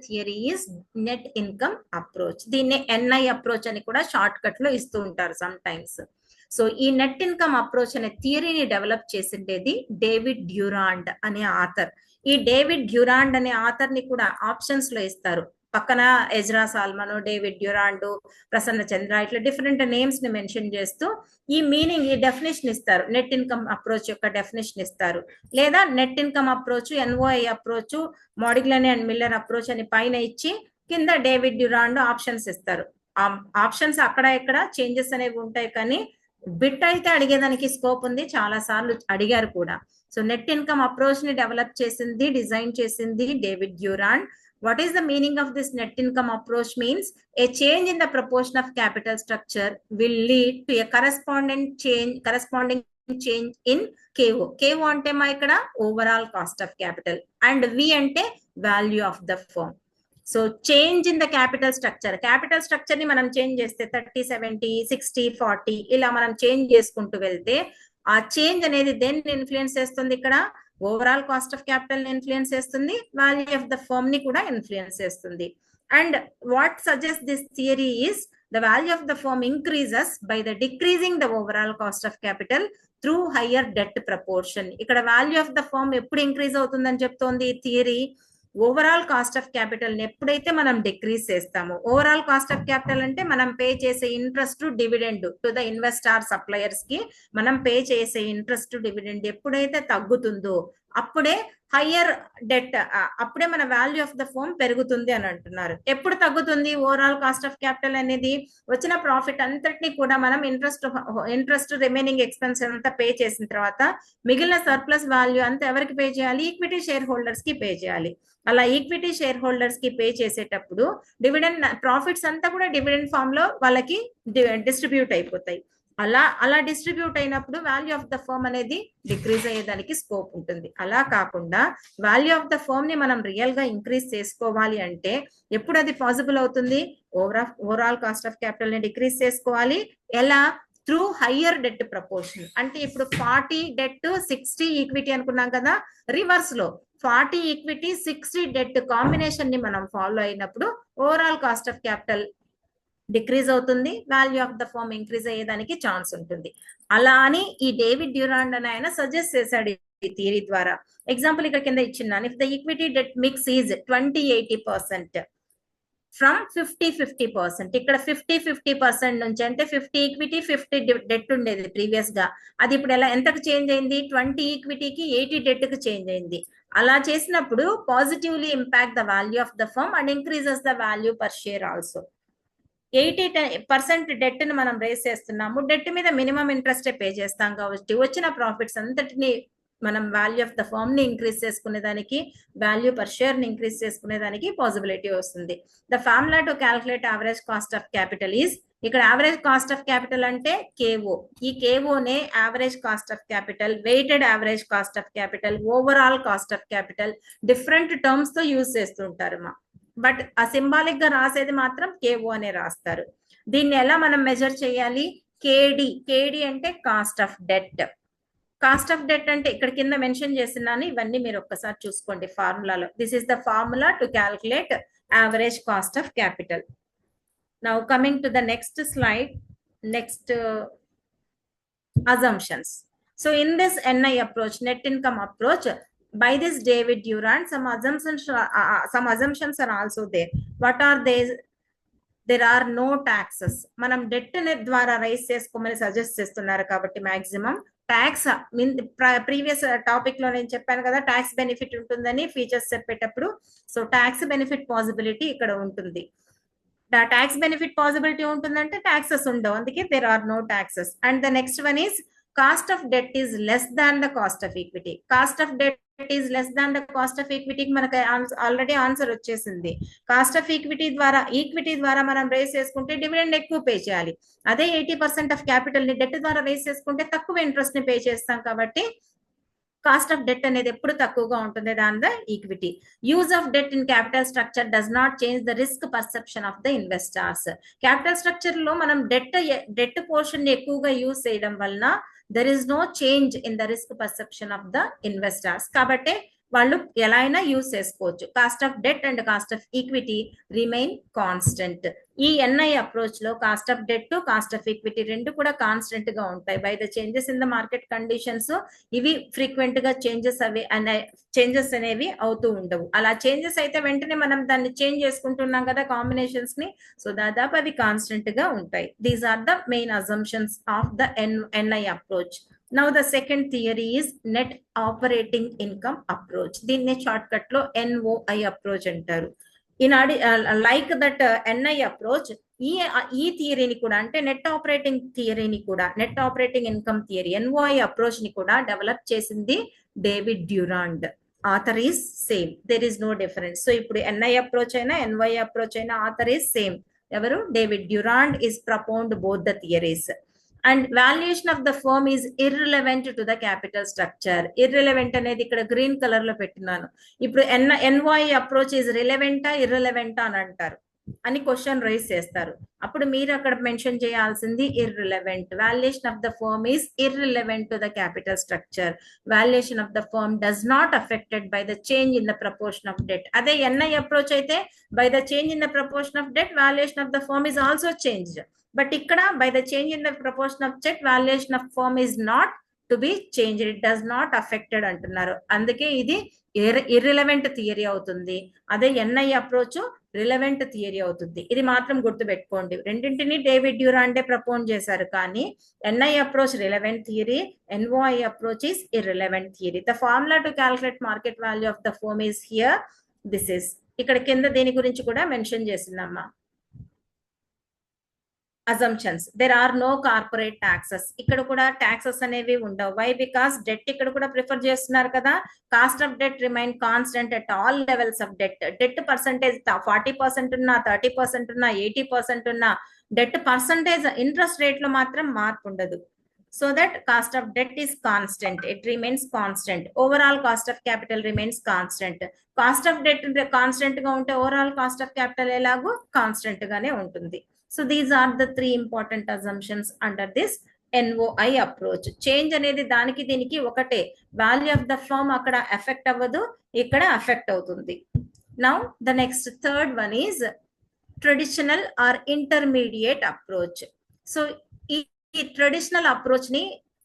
theory is net income approach. దీన్ని NI approach అని కూడా షార్ట్ కట్ లో ఇస్తూ ఉంటారు సమ్ టైమ్స్. సో ఈ నెట్ ఇన్కమ్ అప్రోచ్ అనే థియరీని డెవలప్ చేసిండేది డేవిడ్ డ్యూరాండ్ అనే ఆథర్. ఈ డేవిడ్ డ్యూరాండ్ అనే ఆథర్ ని కూడా ఆప్షన్స్ లో ఇస్తారు. పక్కన Ezra Solomon, David Durand, Prasanna Chandra, ఇట్లా డిఫరెంట్ నేమ్స్ ని మెన్షన్ చేస్తూ ఈ మీనింగ్, ఈ డెఫినేషన్ ఇస్తారు. నెట్ ఇన్కమ్ అప్రోచ్ యొక్క డెఫినేషన్ ఇస్తారు. లేదా net income approach, NOI approach, Modigliani and Miller approach అని పైన ఇచ్చి కింద డేవిడ్ డ్యూరాండ్ ఆప్షన్స్ ఇస్తారు. ఆ ఆప్షన్స్ అక్కడ ఇక్కడ చేంజెస్ అనేవి ఉంటాయి, కానీ బిట్ అయితే అడిగేదానికి స్కోప్ ఉంది, చాలా సార్లు అడిగారు కూడా. సో నెట్ ఇన్కమ్ అప్రోచ్ ని డెవలప్ చేసింది, డిజైన్ చేసింది David Durand. What is the meaning of this net income approach? Means a change in the proportion of capital structure will lead to a corresponding change in KO. KO ante ma ikkada overall cost of capital and V ante value of the firm. So change in the capital structure ni manam change cheste 30-70, 60-40 ila manam change cheskuntu velte ఆ change అనేది దేన్ని influence చేస్తుంది? ఇక్కడ overall cost of capital ని influence చేస్తుంది, value of the firm ని కూడా influence చేస్తుంది. And what suggest this theory is the value of the firm increases by the decreasing the overall cost of capital through higher debt proportion. ఇక్కడ value of the firm ఎప్పుడు increase అవుతుందని చెప్తోంది ఈ థియరీ? Overall cost of capital ని ఎప్పుడైతే మనం decrease చేస్తామో, ఓవరాల్ కాస్ట్ ఆఫ్ క్యాపిటల్ అంటే మనం పే చేసే interest dividend to the investor suppliers కి మనం పే చేసే ఇంట్రెస్ట్ డివిడెండ్ ఎప్పుడైతే తగ్గుతుందో అప్పుడే హయ్యర్ డెట్, అప్పుడే మన వాల్యూ ఆఫ్ ద ఫర్మ్ పెరుగుతుంది అని అంటున్నారు. ఎప్పుడు తగ్గుతుంది ఓవరాల్ కాస్ట్ ఆఫ్ క్యాపిటల్ అనేది? వచ్చిన ప్రాఫిట్ అంతటిని కూడా మనం ఇంట్రెస్ట్ రిమైనింగ్ ఎక్స్పెన్స్ అంతా పే చేసిన తర్వాత మిగిలిన సర్ప్లస్ వాల్యూ అంతా ఎవరికి పే చేయాలి? ఈక్విటీ షేర్ హోల్డర్స్ కి పే చేయాలి. అలా ఈక్విటీ షేర్ హోల్డర్స్ కి పే చేసేటప్పుడు డివిడెండ్ ప్రాఫిట్స్ అంతా కూడా డివిడెండ్ ఫామ్ లో వాళ్ళకి డిస్ట్రిబ్యూట్ అయిపోతాయి. అలా డిస్ట్రిబ్యూట్ అయినప్పుడు వాల్యూ ఆఫ్ ద ఫర్మ్ అనేది డిక్రీజ్ అయ్యేదానికి స్కోప్ ఉంటుంది. అలా కాకుండా వాల్యూ ఆఫ్ ద ఫర్మ్ ని మనం రియల్ గా ఇంక్రీజ్ చేసుకోవాలి అంటే ఎప్పుడు అది పాసిబుల్ అవుతుంది? ఓవరాల్ కాస్ట్ ఆఫ్ క్యాపిటల్ ని డిక్రీజ్ చేసుకోవాలి. ఎలా? Through higher debt proportion. అంటే ఇప్పుడు 40 డెట్ 60 ఈక్విటీ అనుకున్నాం కదా, రివర్స్ లో 40 ఈక్విటీ 60 డెట్ కాంబినేషన్ ని మనం ఫాలో అయినప్పుడు overall cost of capital decrease అవుతుంది, value of the firm increase అయ్యేదానికి ఛాన్స్ ఉంటుంది. అలా అని ఈ డేవిడ్ డ్యూరాండ్ అని ఆయన సజెస్ట్ చేశాడు ఈ థియరీ ద్వారా. ఎగ్జాంపుల్ ఇక్కడ కింద ఇచ్చిన్నాను. If the equity debt mix is 20-80% from 50-50%. ఇక్కడ 50-50% నుంచి అంటే 50 ఈక్విటీ 50 డెట్ ఉండేది ప్రీవియస్ గా, అది ఇప్పుడు ఎంతకు చేంజ్ అయింది? 20 ఈక్విటీకి 80 డెట్ కి చేంజ్ అయింది. అలా చేసినప్పుడు positively impact the value of the firm and increases the value per share also. 80% debt ని మనం రేస్ చేస్తున్నాము, డెట్ మీద మినిమం ఇంట్రెస్ట్ పే చేస్తాం కాబట్టి వచ్చిన ప్రాఫిట్స్ అంతటిని మనం వాల్యూ ఆఫ్ ద ఫర్మ్ ని ఇంక్రీజ్ చేసుకునే దానికి, వాల్యూ పర్ షేర్ ని ఇంక్రీజ్ చేసుకునే దానికి పాసిబిలిటీ వస్తుంది. The formula to calculate average cost of capital is, ఇక్కడ యావరేజ్ కాస్ట్ ఆఫ్ క్యాపిటల్ అంటే కేఓ. ఈ కేఓనే average cost of capital, weighted average cost of capital, overall cost of capital different terms తో use చేస్తుంటారు. But ఆ symbolic గా రాసేది మాత్రం కేఓ అనే రాస్తారు. దీన్ని ఎలా మనం మెజర్ చేయాలి? కేడి అంటే cost of debt. Cost of debt అంటే ఇక్కడ కింద మెన్షన్ చేస్తున్నాను, ఇవన్నీ మీరు ఒక్కసారి చూసుకోండి ఫార్ములాలో. This is the formula to calculate average cost of capital. Now coming to the next slide, next assumptions. So in this NI approach, net income approach, by this David Durand, some assumptions are also there. What are they? There are no taxes. మనం debt ద్వారా rice చేసుకోమని suggest చేస్తున్నారు కాబట్టి maximum tax previous topic లో నేను చెప్పాను కదా, tax benefit ఉంటుందని ఫీచర్స్ చెప్పేటప్పుడు. సో ట్యాక్స్ బెనిఫిట్ పాసిబిలిటీ ఇక్కడ ఉంటుంది. ట్యాక్స్ బెనిఫిట్ పాసిబిలిటీ ఉంటుందంటే ట్యాక్సెస్ ఉండవు, అందుకే there are no taxes. And the next one is cost of debt is less than the cost of equity. Cost of debt is less than the cost of ఈక్విటీకి మనకి already answer వచ్చేసింది. Cost of equity ద్వారా మనం race చేసుకుంటే dividend ఎక్కువ pay చేయాలి. అదే 80% of capital ని డెట్ ద్వారా రేస్ చేసుకుంటే తక్కువ ఇంట్రెస్ట్ ని పే చేస్తాం కాబట్టి కాస్ట్ ఆఫ్ డెట్ అనేది ఎప్పుడు తక్కువగా ఉంటుంది than the equity. Use of debt in capital structure does not change the risk perception of the investors. Capital structure లో మనం డెట్ పోర్షన్ ని ఎక్కువగా యూజ్ చేయడం వలన there is no change in the risk perception of the investors. కాబట్టి వాళ్ళు ఎలా అయినా యూజ్ చేసుకోవచ్చు. Cost of debt and cost of equity remain constant. ఈ ఎన్ఐ అప్రోచ్ లో cost of debt, cost of equity రెండు కూడా కాన్స్టెంట్ గా ఉంటాయి. By the changes in the market conditions ఇవి ఫ్రీక్వెంట్ గా చేంజెస్ అనేవి అవుతూ ఉండవు. అలా చేంజెస్ అయితే వెంటనే మనం దాన్ని చేంజ్ చేసుకుంటున్నాం కదా కాంబినేషన్స్ ని, సో దాదాపు అవి కాన్స్టెంట్ గా ఉంటాయి. These are the main assumptions of the NI approach. Now the second theory is net operating income approach. దీన్ని షార్ట్ కట్ లో NOI approach అంటారు. లైక్ దట్ NI అప్రోచ్ ఈ థియరీని కూడా అంటే net operating income theory NOI approach ని కూడా develop చేసింది David Durand. Author is same, there is no difference. So ఇప్పుడు NI అప్రోచ్ అయినా NOI అప్రోచ్ అయినా ఆథర్ ఈస్ సేమ్. ఎవరు? David Durand is proponed both the theories. And valuation of the firm is irrelevant to the capital structure. Irrelevant అనేది ఇక్కడ green colour లో పెట్టినాను. ఇప్పుడు NOI approach is రిలెవెంటా ఇర్రిలెవెంటా అని అంటారు అని క్వశ్చన్ రైజ్ చేస్తారు. అప్పుడు మీరు అక్కడ మెన్షన్ చేయాల్సింది irrelevant. Valuation of the firm is irrelevant to the capital structure. Valuation of the firm does not affected by the change in the proportion of debt. అదే NI approach అయితే by the change in the proportion of debt valuation of the firm is also changed. But ఇక్కడ by the change in the proportion of debt valuation of firm is not to be change, it does not affected అంటున్నారు. అందుకే ఇది ఇర్రిలెవెంట్ theory అవుతుంది. అదే NI approach relevant theory అవుతుంది. ఇది మాత్రం గుర్తుపెట్టుకోండి. రెండింటిని డేవిడ్ డ్యూరాండే ప్రపోజ్ చేశారు, కానీ NI approach relevant theory, NOI approach is irrelevant theory. The formula to calculate market value of the firm is here. This is ఇక్కడ కింద దీని గురించి కూడా మెన్షన్ చేసిందమ్మా. assumptions, there are no corporate taxes. ఇక్కడ కూడా taxes అనేవి ఉండవు. Why? Because debt ఇక్కడ కూడా ప్రిఫర్ చేస్తున్నారు కదా. Cost of debt remain constant at all levels of debt. Debt percentage 40% ఉన్నా, 30% ఉన్నా, 80% ఉన్నా డెట్ పర్సంటేజ్ ఇంట్రెస్ట్ రేట్ లో మాత్రం మార్పు ఉండదు. So that cost of debt is constant, it remains constant. Overall cost of capital remains constant. Cost of debt constant గా ఉంటే overall cost of capital ఎలాగో కాన్స్టెంట్ గానే ఉంటుంది. So these are the 3 important assumptions under this NOI approach. Change అనేది దానికి దీనికి ఒకటే, value of the firm అక్కడ ఎఫెక్ట్ అవ్వదు, ఇక్కడ ఎఫెక్ట్ అవుతుంది. Now the next third one is traditional or intermediate approach. So ఈ ట్రెడిషనల్ అప్రోచ్ ని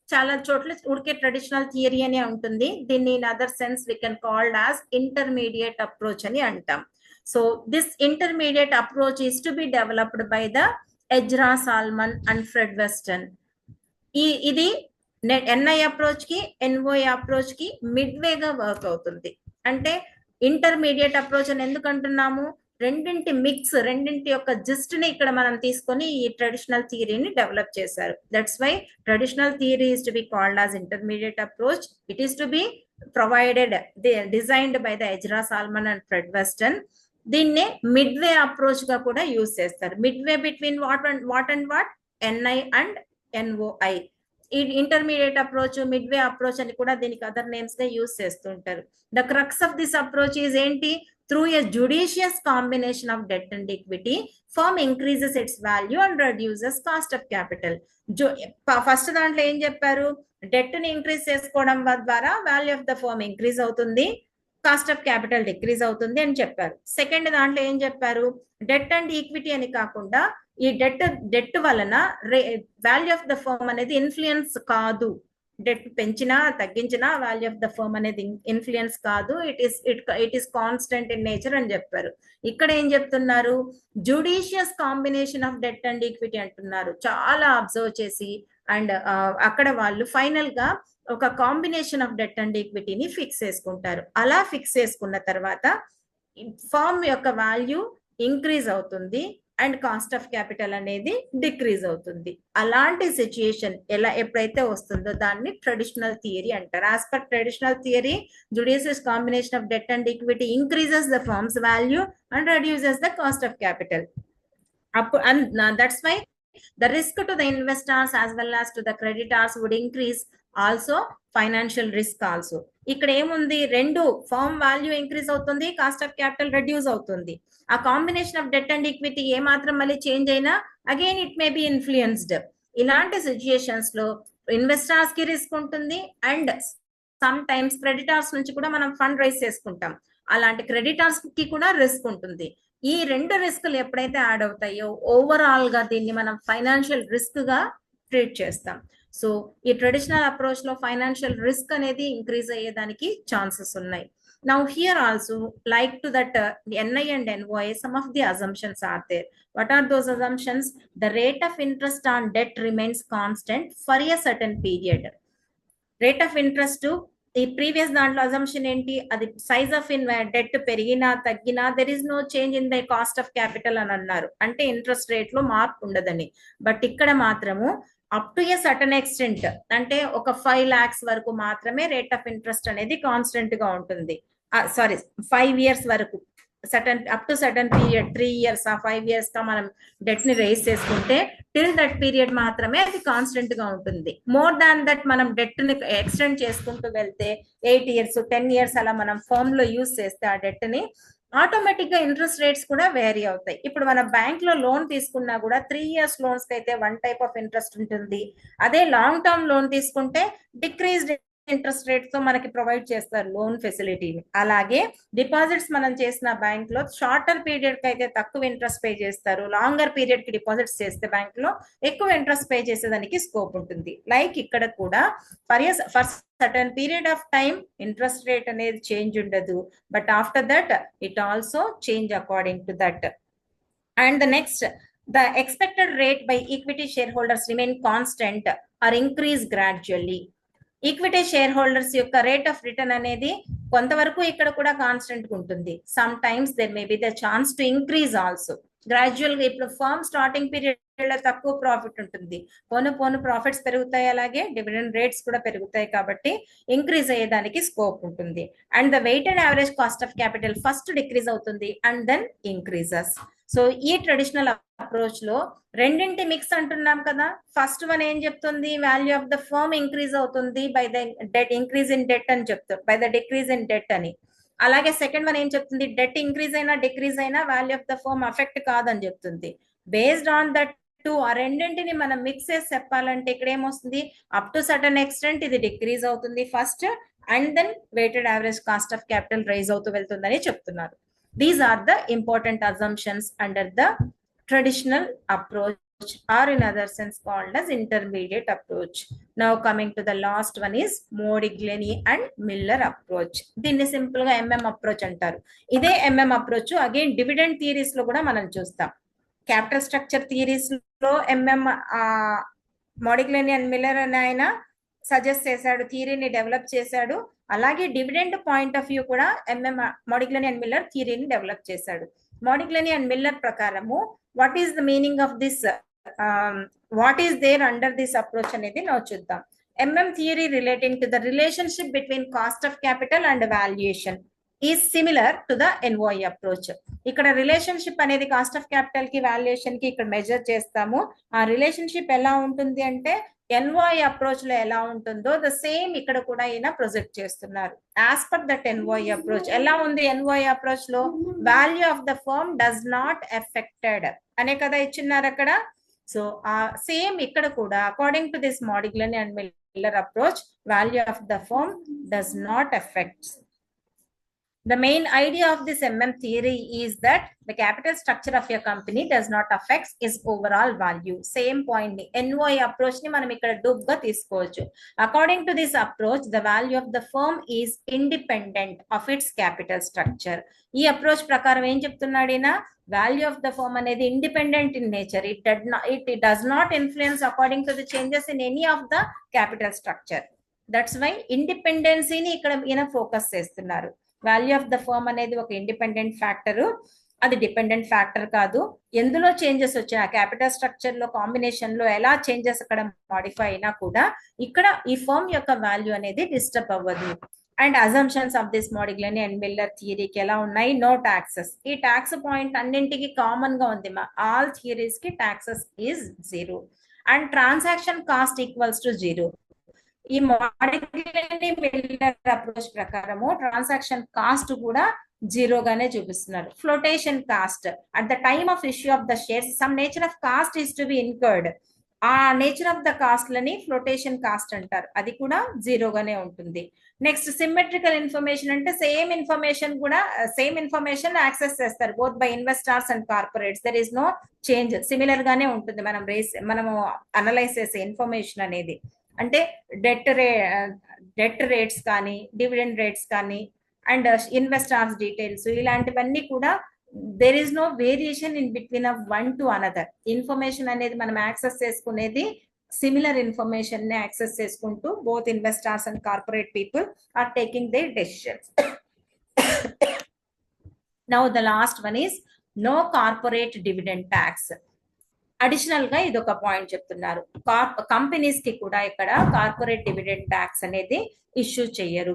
చాలా చోట్ల ఉడికే ట్రెడిషనల్ థియరీ అనే ఉంటుంది. దీన్ని in other sense we can called as intermediate approach అని అంటాం. So this intermediate approach is to be developed by the Ezra Solomon and Fred Weston. ఇది NI అప్రోచ్ కి NOI అప్రోచ్ కి మిడ్వేగా వర్క్ అవుతుంది. అంటే ఇంటర్మీడియట్ అప్రోచ్ అని ఎందుకు అంటున్నాము, రెండింటి మిక్స్, రెండింటి యొక్క జిస్ట్ ని ఇక్కడ మనం తీసుకొని ఈ ట్రెడిషనల్ థియరీని డెవలప్ చేశారు. That's why traditional theory is to be called as intermediate approach. It is to be provided designed by the Ezra Solomon and Fred Weston. దీన్నే మిడ్వే అప్రోచ్ గా కూడా యూజ్ చేస్తారు. Midway between what NI and NOI. ఈ intermediate approach, midway approach అని కూడా దీనికి other names గా use చేస్తుంటారు. The crux of this approach is ఏంటి, through a judicious combination of debt and equity firm increases its value and reduces cost of capital. First దాంట్లో ఏం చెప్పారు, debt ని ఇంక్రీజ్ చేసుకోవడం ద్వారా value of the firm increase అవుతుంది, cost of capital decrease అవుతుంది అని చెప్పారు. సెకండ్ దాంట్లో ఏం చెప్పారు, డెట్ అండ్ ఈక్విటీ అని కాకుండా ఈ డెట్ వలన వాల్యూ ఆఫ్ ద ఫర్మ్ అనేది ఇన్ఫ్లుయెన్స్ కాదు, డెట్ పెంచినా తగ్గించినా వాల్యూ ఆఫ్ ద ఫర్మ్ అనేది ఇన్ఫ్లుయెన్స్ కాదు, it is constant in nature అని చెప్పారు. ఇక్కడ ఏం చెప్తున్నారు, judicious combination of debt and equity అంటున్నారు. చాలా అబ్జర్వ్ చేసి అండ్ అక్కడ వాళ్ళు ఫైనల్ గా ఒక కాంబినేషన్ ఆఫ్ డెట్ అండ్ ఈక్విటీని ఫిక్స్ చేసుకుంటారు. అలా ఫిక్స్ చేసుకున్న తర్వాత ఫర్మ్ యొక్క వాల్యూ ఇంక్రీజ్ అవుతుంది అండ్ కాస్ట్ ఆఫ్ క్యాపిటల్ అనేది డిక్రీజ్ అవుతుంది. అలాంటి సిచ్యుయేషన్ ఎప్పుడైతే వస్తుందో దాన్ని ట్రెడిషనల్ థియరీ అంటారు. As per traditional theory, judicious combination of debt and equity increases the firms value and reduces the cost of capital. That's why the risk to the investors as well as to the creditors would increase, also financial risk also. ఇక్కడ ఏముంది, రెండు firm value increase అవుతుంది, cost of capital reduce అవుతుంది. ఆ combination of debt and equity ఏ మాత్రం మళ్ళీ change అయినా again it may be influenced. ఇలాంటి సిచ్యుయేషన్స్ లో ఇన్వెస్టర్స్ కి రిస్క్ ఉంటుంది అండ్ సమ్ టైమ్స్ క్రెడిటార్స్ నుంచి కూడా మనం ఫండ్ రైజ్ చేసుకుంటాం, అలాంటి క్రెడిటార్స్ కి కూడా రిస్క్ ఉంటుంది. ఈ రెండు రిస్క్లు ఎప్పుడైతే యాడ్ అవుతాయో ఓవరాల్ గా దీన్ని మనం ఫైనాన్షియల్ రిస్క్ గా ట్రీట్ చేస్తాం. సో ఈ ట్రెడిషనల్ అప్రోచ్ లో ఫైనాన్షియల్ రిస్క్ అనేది ఇంక్రీజ్ అయ్యేదానికి ఛాన్సెస్ ఉన్నాయి. Now here also, like to that NI and NOI, some of the assumptions are there. What are those assumptions? The rate of interest on debt remains constant for a certain period. Rate of interest to ఈ previous దాంట్లో assumption ఏంటి, అది size of debt పెరిగినా తగ్గినా there is no change in the cost of capital అని అన్నారు, అంటే interest rate లో మార్పు ఉండదని. బట్ ఇక్కడ మాత్రము up to a certain extent, అంటే ఒక 5 lakhs వరకు మాత్రమే రేట్ ఆఫ్ ఇంట్రెస్ట్ అనేది కాన్స్టెంట్ గా ఉంటుంది. 5 years వరకు, certain up to certain period 3 years 5 years గా మనం డెట్ ని రేస్ చేసుకుంటే టిల్ దట్ పీరియడ్ మాత్రమే అది కాన్స్టెంట్ గా ఉంటుంది. మోర్ దాన్ దట్ మనం డెట్ ని ఎక్స్టెండ్ చేసుకుంటూ వెళ్తే 8 years 10 years అలా మనం ఫర్మ్ లో యూజ్ చేస్తే ఆ డెట్ ని ఆటోమేటిక్ గా ఇంట్రెస్ట్ రేట్స్ కూడా వేరీ అవుతాయి. ఇప్పుడు మన బ్యాంక్ లో లోన్ తీసుకున్నా కూడా 3 years లోన్స్ కి అయితే 1 type ఆఫ్ ఇంట్రెస్ట్ ఉంటుంది. అదే లాంగ్ టర్మ్ లోన్ తీసుకుంటే డిక్రీజ్డ్ ఇంట్రెస్ట్ రేట్ తో మనకి ప్రొవైడ్ చేస్తారు లోన్ ఫెసిలిటీని. అలాగే డిపాజిట్స్ మనం చేసిన బ్యాంక్ లో షార్టర్ పీరియడ్ కి అయితే తక్కువ ఇంట్రెస్ట్ పే చేస్తారు, లాంగర్ పీరియడ్ కి డిపాజిట్స్ చేస్తే బ్యాంక్ లో ఎక్కువ ఇంట్రెస్ట్ పే చేసేదానికి స్కోప్ ఉంటుంది. లైక్ ఇక్కడ కూడా for certain period of time interest rate అనేది చేంజ్ ఉండదు, but after that it also change according to that. And the next, the expected rate by equity shareholders remain constant or increase gradually. Equity share holders యొక్క rate of return అనేది కొంతవరకు ఇక్కడ కూడా constant ఉంటుంది. Some times there may be the chance to increase also. Gradual గా ఇప్పుడు firm starting period లో తక్కువ ప్రాఫిట్ ఉంటుంది, పోను ప్రాఫిట్స్ పెరుగుతాయి, అలాగే డివిడెండ్ రేట్స్ కూడా పెరుగుతాయి, కాబట్టి ఇంక్రీజ్ అయ్యేదానికి స్కోప్ ఉంటుంది. And the weighted average cost of capital first decrease అవుతుంది అండ్ దెన్ ఇంక్రీజెస్. సో ఈ ట్రెడిషనల్ అప్రోచ్ లో రెండింటి మిక్స్ అంటున్నాం కదా. ఫస్ట్ వన్ ఏం చెప్తుంది, value of the firm increase అవుతుంది by the debt increase in debt అని చెప్తారు, by the decrease in debt అని. అలాగే సెకండ్ వన్ ఏం చెప్తుంది, డెట్ ఇంక్రీజ్ అయినా డిక్రీజ్ అయినా value of the firm affect కాదని చెప్తుంది. బేస్డ్ ఆన్ దట్ ఆ రెండింటిని మనం మిక్స్ చేసి చెప్పాలంటే ఇక్కడ ఏమొస్తుంది, అప్ టు సర్టన్ ఎక్స్టెంట్ ఇది డిక్రీజ్ అవుతుంది first, and then weighted average cost of capital raise అవుతూ వెళ్తుందని చెప్తున్నారు. These are the important assumptions under the traditional approach, or in other sense called as intermediate approach. Now coming to the last one is Modigliani and Miller approach. దీన్ని simple గా MM approach అంటారు. ఇదే MM approach again dividend theories లో కూడా మనం చూస్తాం. Capital structure theories లో మోడిగ్లిని and Miller అని ఆయన సజెస్ట్ చేశాడు, థియరీని డెవలప్ చేశాడు. అలాగే డివిడెండ్ పాయింట్ ఆఫ్ వ్యూ కూడా మోడిగ్లిని అండ్ మిల్లర్ థియరీని డెవలప్ చేశాడు. మోడిగ్లిని అండ్ మిల్లర్ ప్రకారము what is the meaning of this, what is there under this approach అనేది ನಾವು చూద్దాం. MM theory relating to the relationship between cost of capital and valuation is similar to the NOI approach. ఇక్కడ relationship అనేది cost of capital కి valuation కి ఇక్కడ measure చేస్తాము. ఆ రిలేషన్షిప్ ఎలా ఉంటుంది అంటే ఎన్ఓఐ అప్రోచ్ లో ఎలా ఉంటుందో ద సేమ్ ఇక్కడ కూడా ఈయన ప్రొజెక్ట్ చేస్తున్నారు. As per that NOI approach ఎలా ఉంది, ఎన్ఓఐ అప్రోచ్ లో value of the firm does not effected అనే కదా ఇచ్చిన్నారు అక్కడ. సో ఆ సేమ్ ఇక్కడ కూడా according to this Modigliani and Miller approach value of the firm does not effect. The main idea of this MM theory is that the capital structure of your company does not affect its overall value. Same point ni NOI approach ni manam ikkada dub ga teesukovachu. According to this approach, the value of the firm is independent of its capital structure. Ee approach prakaram em cheptunnadina, value of the firm anedi independent in nature. It does not influence according to the changes in any of the capital structure. That's why independency ni ikkada ina focus chestunnaru. Value of the firm అనేది ఒక independent factor, అది dependent factor కాదు. ఎందులో changes వచ్చినా capital structure లో combination లో ఎలా changes అక్కడ మాడిఫై అయినా కూడా ఇక్కడ ఈ ఫర్మ్ యొక్క వాల్యూ అనేది డిస్టర్బ్ అవ్వదు. And assumptions of this Modigliani and Miller థియరీకి ఎలా ఉన్నాయి, నో టాక్సెస్. ఈ టాక్స్ పాయింట్ అన్నింటికి కామన్ గా ఉంది, ఆల్ థియరీస్ కి taxes is 0 and transaction cost equals to 0. ఈ మోడిగ్లిని మిల్లర్ అప్రోచ్ ప్రకారము ట్రాన్సాక్షన్ కాస్ట్ కూడా 0 గానే చూపిస్తున్నారు. Flotation cost at the time of issue of the shares some nature of cost is to be incurred. ఆ nature of the cost లని flotation cost అంటారు, అది కూడా 0 గానే ఉంటుంది. నెక్స్ట్ సిమెట్రికల్ ఇన్ఫర్మేషన్ అంటే సేమ్ ఇన్ఫర్మేషన్ కూడా సేమ్ ఇన్ఫర్మేషన్ యాక్సెస్ చేస్తారు both by investors and corporates. There is no change, similar గానే ఉంటుంది మనము అనలైజ్ చేసే ఇన్ఫర్మేషన్ అనేది. అంటే డెట్ రేట్స్ కానీ డివిడెండ్ రేట్స్ కానీ అండ్ ఇన్వెస్టర్స్ డీటెయిల్స్ ఇలాంటివన్నీ కూడా there is no variation in between of one to another. Information అనేది మనం యాక్సెస్ చేసుకునేది సిమిలర్ ఇన్ఫర్మేషన్ ని యాక్సెస్ చేసుకుంటూ both investors and corporate people are taking their decisions. Now the last one is no corporate dividend tax. Additional గా ఇది ఒక point చెప్తున్నారు, companies కి కూడా ఇక్కడ కార్పొరేట్ డివిడెండ్ ట్యాక్స్ అనేది ఇష్యూ చేయరు,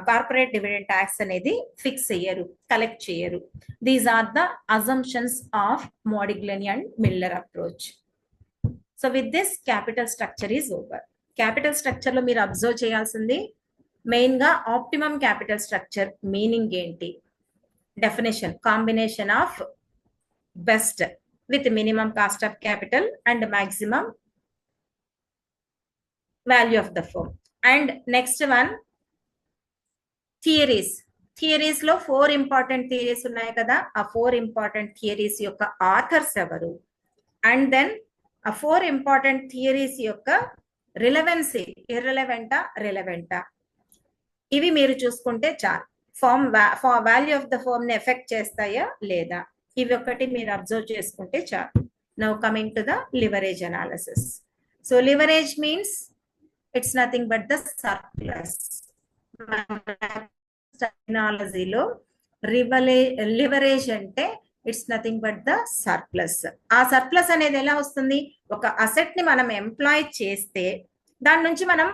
కార్పొరేట్ డివిడెండ్ ట్యాక్స్ అనేది ఫిక్స్ చేయరు, కలెక్ట్ చేయరు. These are the assumptions of Modigliani and Miller approach. So with this capital structure is over. Capital structure లో మీరు అబ్జర్వ్ చేయాల్సింది మెయిన్ గా ఆప్టిమమ్ క్యాపిటల్ స్ట్రక్చర్ మీనింగ్ ఏంటి, definition combination of best with minimum cost of capital and maximum value of the firm. And next one, theories లో 4 important theories ఉన్నాయి కదా, ఆ 4 important theories యొక్క ఆథర్స్ ఎవరు, అండ్ దెన్ ఆ 4 important theories యొక్క relevancy, రిలవెంటా ఇవి మీరు చూసుకుంటే చాలు. వాల్యూ ఆఫ్ ద ఫర్మ్ ని ఎఫెక్ట్ చేస్తాయా లేదా, ఇవి ఒకటి మీరు అబ్జర్వ్ చేసుకుంటే చాలు. Now coming to the leverage analysis. So leverage means it's nothing but the surplus. టెక్నాలజీలో లివరేజ్ అంటే it's nothing but the surplus. ఆ సర్ప్లస్ అనేది ఎలా వస్తుంది, ఒక అసెట్ ని మనం ఎంప్లాయ్ చేస్తే దాని నుంచి మనం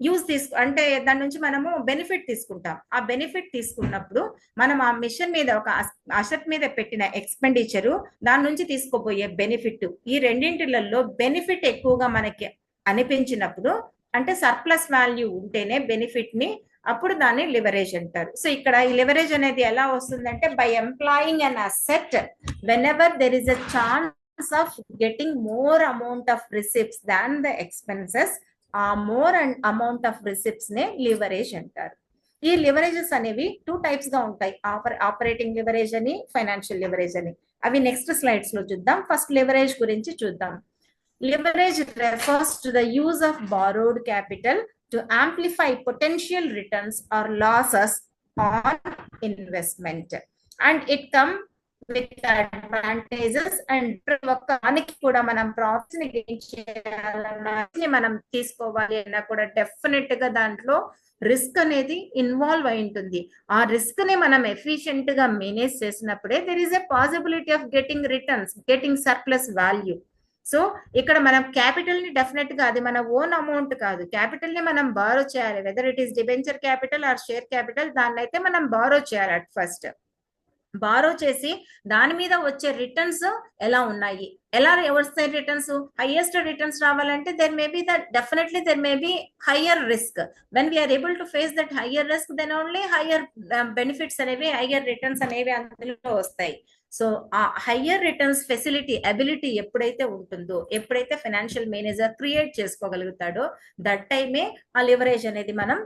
యూజ్ అంటే దాని నుంచి మనము బెనిఫిట్ తీసుకుంటాం. ఆ బెనిఫిట్ తీసుకున్నప్పుడు మనం ఆ మిషన్ మీద ఒక అసెట్ మీద పెట్టిన ఎక్స్పెండిచరు, దాని నుంచి తీసుకోబోయే బెనిఫిట్, ఈ రెండింటిలలో బెనిఫిట్ ఎక్కువగా మనకి అనిపించినప్పుడు, అంటే సర్ప్లస్ వాల్యూ ఉంటేనే బెనిఫిట్ ని, అప్పుడు దాన్ని లివరేజ్ అంటారు. సో ఇక్కడ ఈ లివరేజ్ అనేది ఎలా వస్తుందంటే, by employing an asset whenever there is a chance of getting more amount of receipts than the expenses, ఆ more and amount of receipts నే లివరేజ్ అంటారు. ఈ లివరేజెస్ అనేవి 2 టైప్స్ గా ఉంటాయి, ఆపరేటింగ్ లివరేజ్ అని, ఫైనాన్షియల్ లివరేజ్ అని. అవి నెక్స్ట్ స్లైడ్స్ లో చూద్దాం. ఫస్ట్ లివరేజ్ గురించి చూద్దాం. Leverage refers to the use of borrowed capital to amplify potential returns or losses on investment, and it comes with advantages and మనకి కూడా మనం ప్రాఫిట్స్ ని గెయిన్ చేయాలన్నా, మనం తీసుకోవాలి అన్నా కూడా డెఫినెట్ గా దాంట్లో రిస్క్ అనేది ఇన్వాల్వ్ అయి ఉంటుంది. ఆ రిస్క్ ని మనం ఎఫిషియెంట్ గా మేనేజ్ చేసినప్పుడే there is a possibility of getting returns, getting surplus value. So ఇక్కడ మనం క్యాపిటల్ ని డెఫినెట్ గా, అది మన ఓన్ అమౌంట్ కాదు, క్యాపిటల్ ని మనం బారో చేయాలి. Whether it is debenture capital or share capital, దాన్ని అయితే మనం బారో చేయాలి. అట్ ఫస్ట్ బారో చేసి దాని మీద వచ్చే రిటర్న్స్ ఎలా ఉన్నాయి, ఎలా వస్తాయి రిటర్న్స్, హైయెస్ట్ రిటర్న్స్ రావాలంటే there may be that definitely there may be higher risk. When we are able to face that higher risk, then only higher benefits అనేవి, హయ్యర్ రిటర్న్స్ అనేవి అందులో వస్తాయి. సో ఆ హయ్యర్ రిటర్న్స్ ఫెసిలిటీ, అబిలిటీ ఎప్పుడైతే ఉంటుందో, ఎప్పుడైతే financial manager create చేసుకోగలుగుతాడో, that టైమే ఆ లివరేజ్ అనేది మనం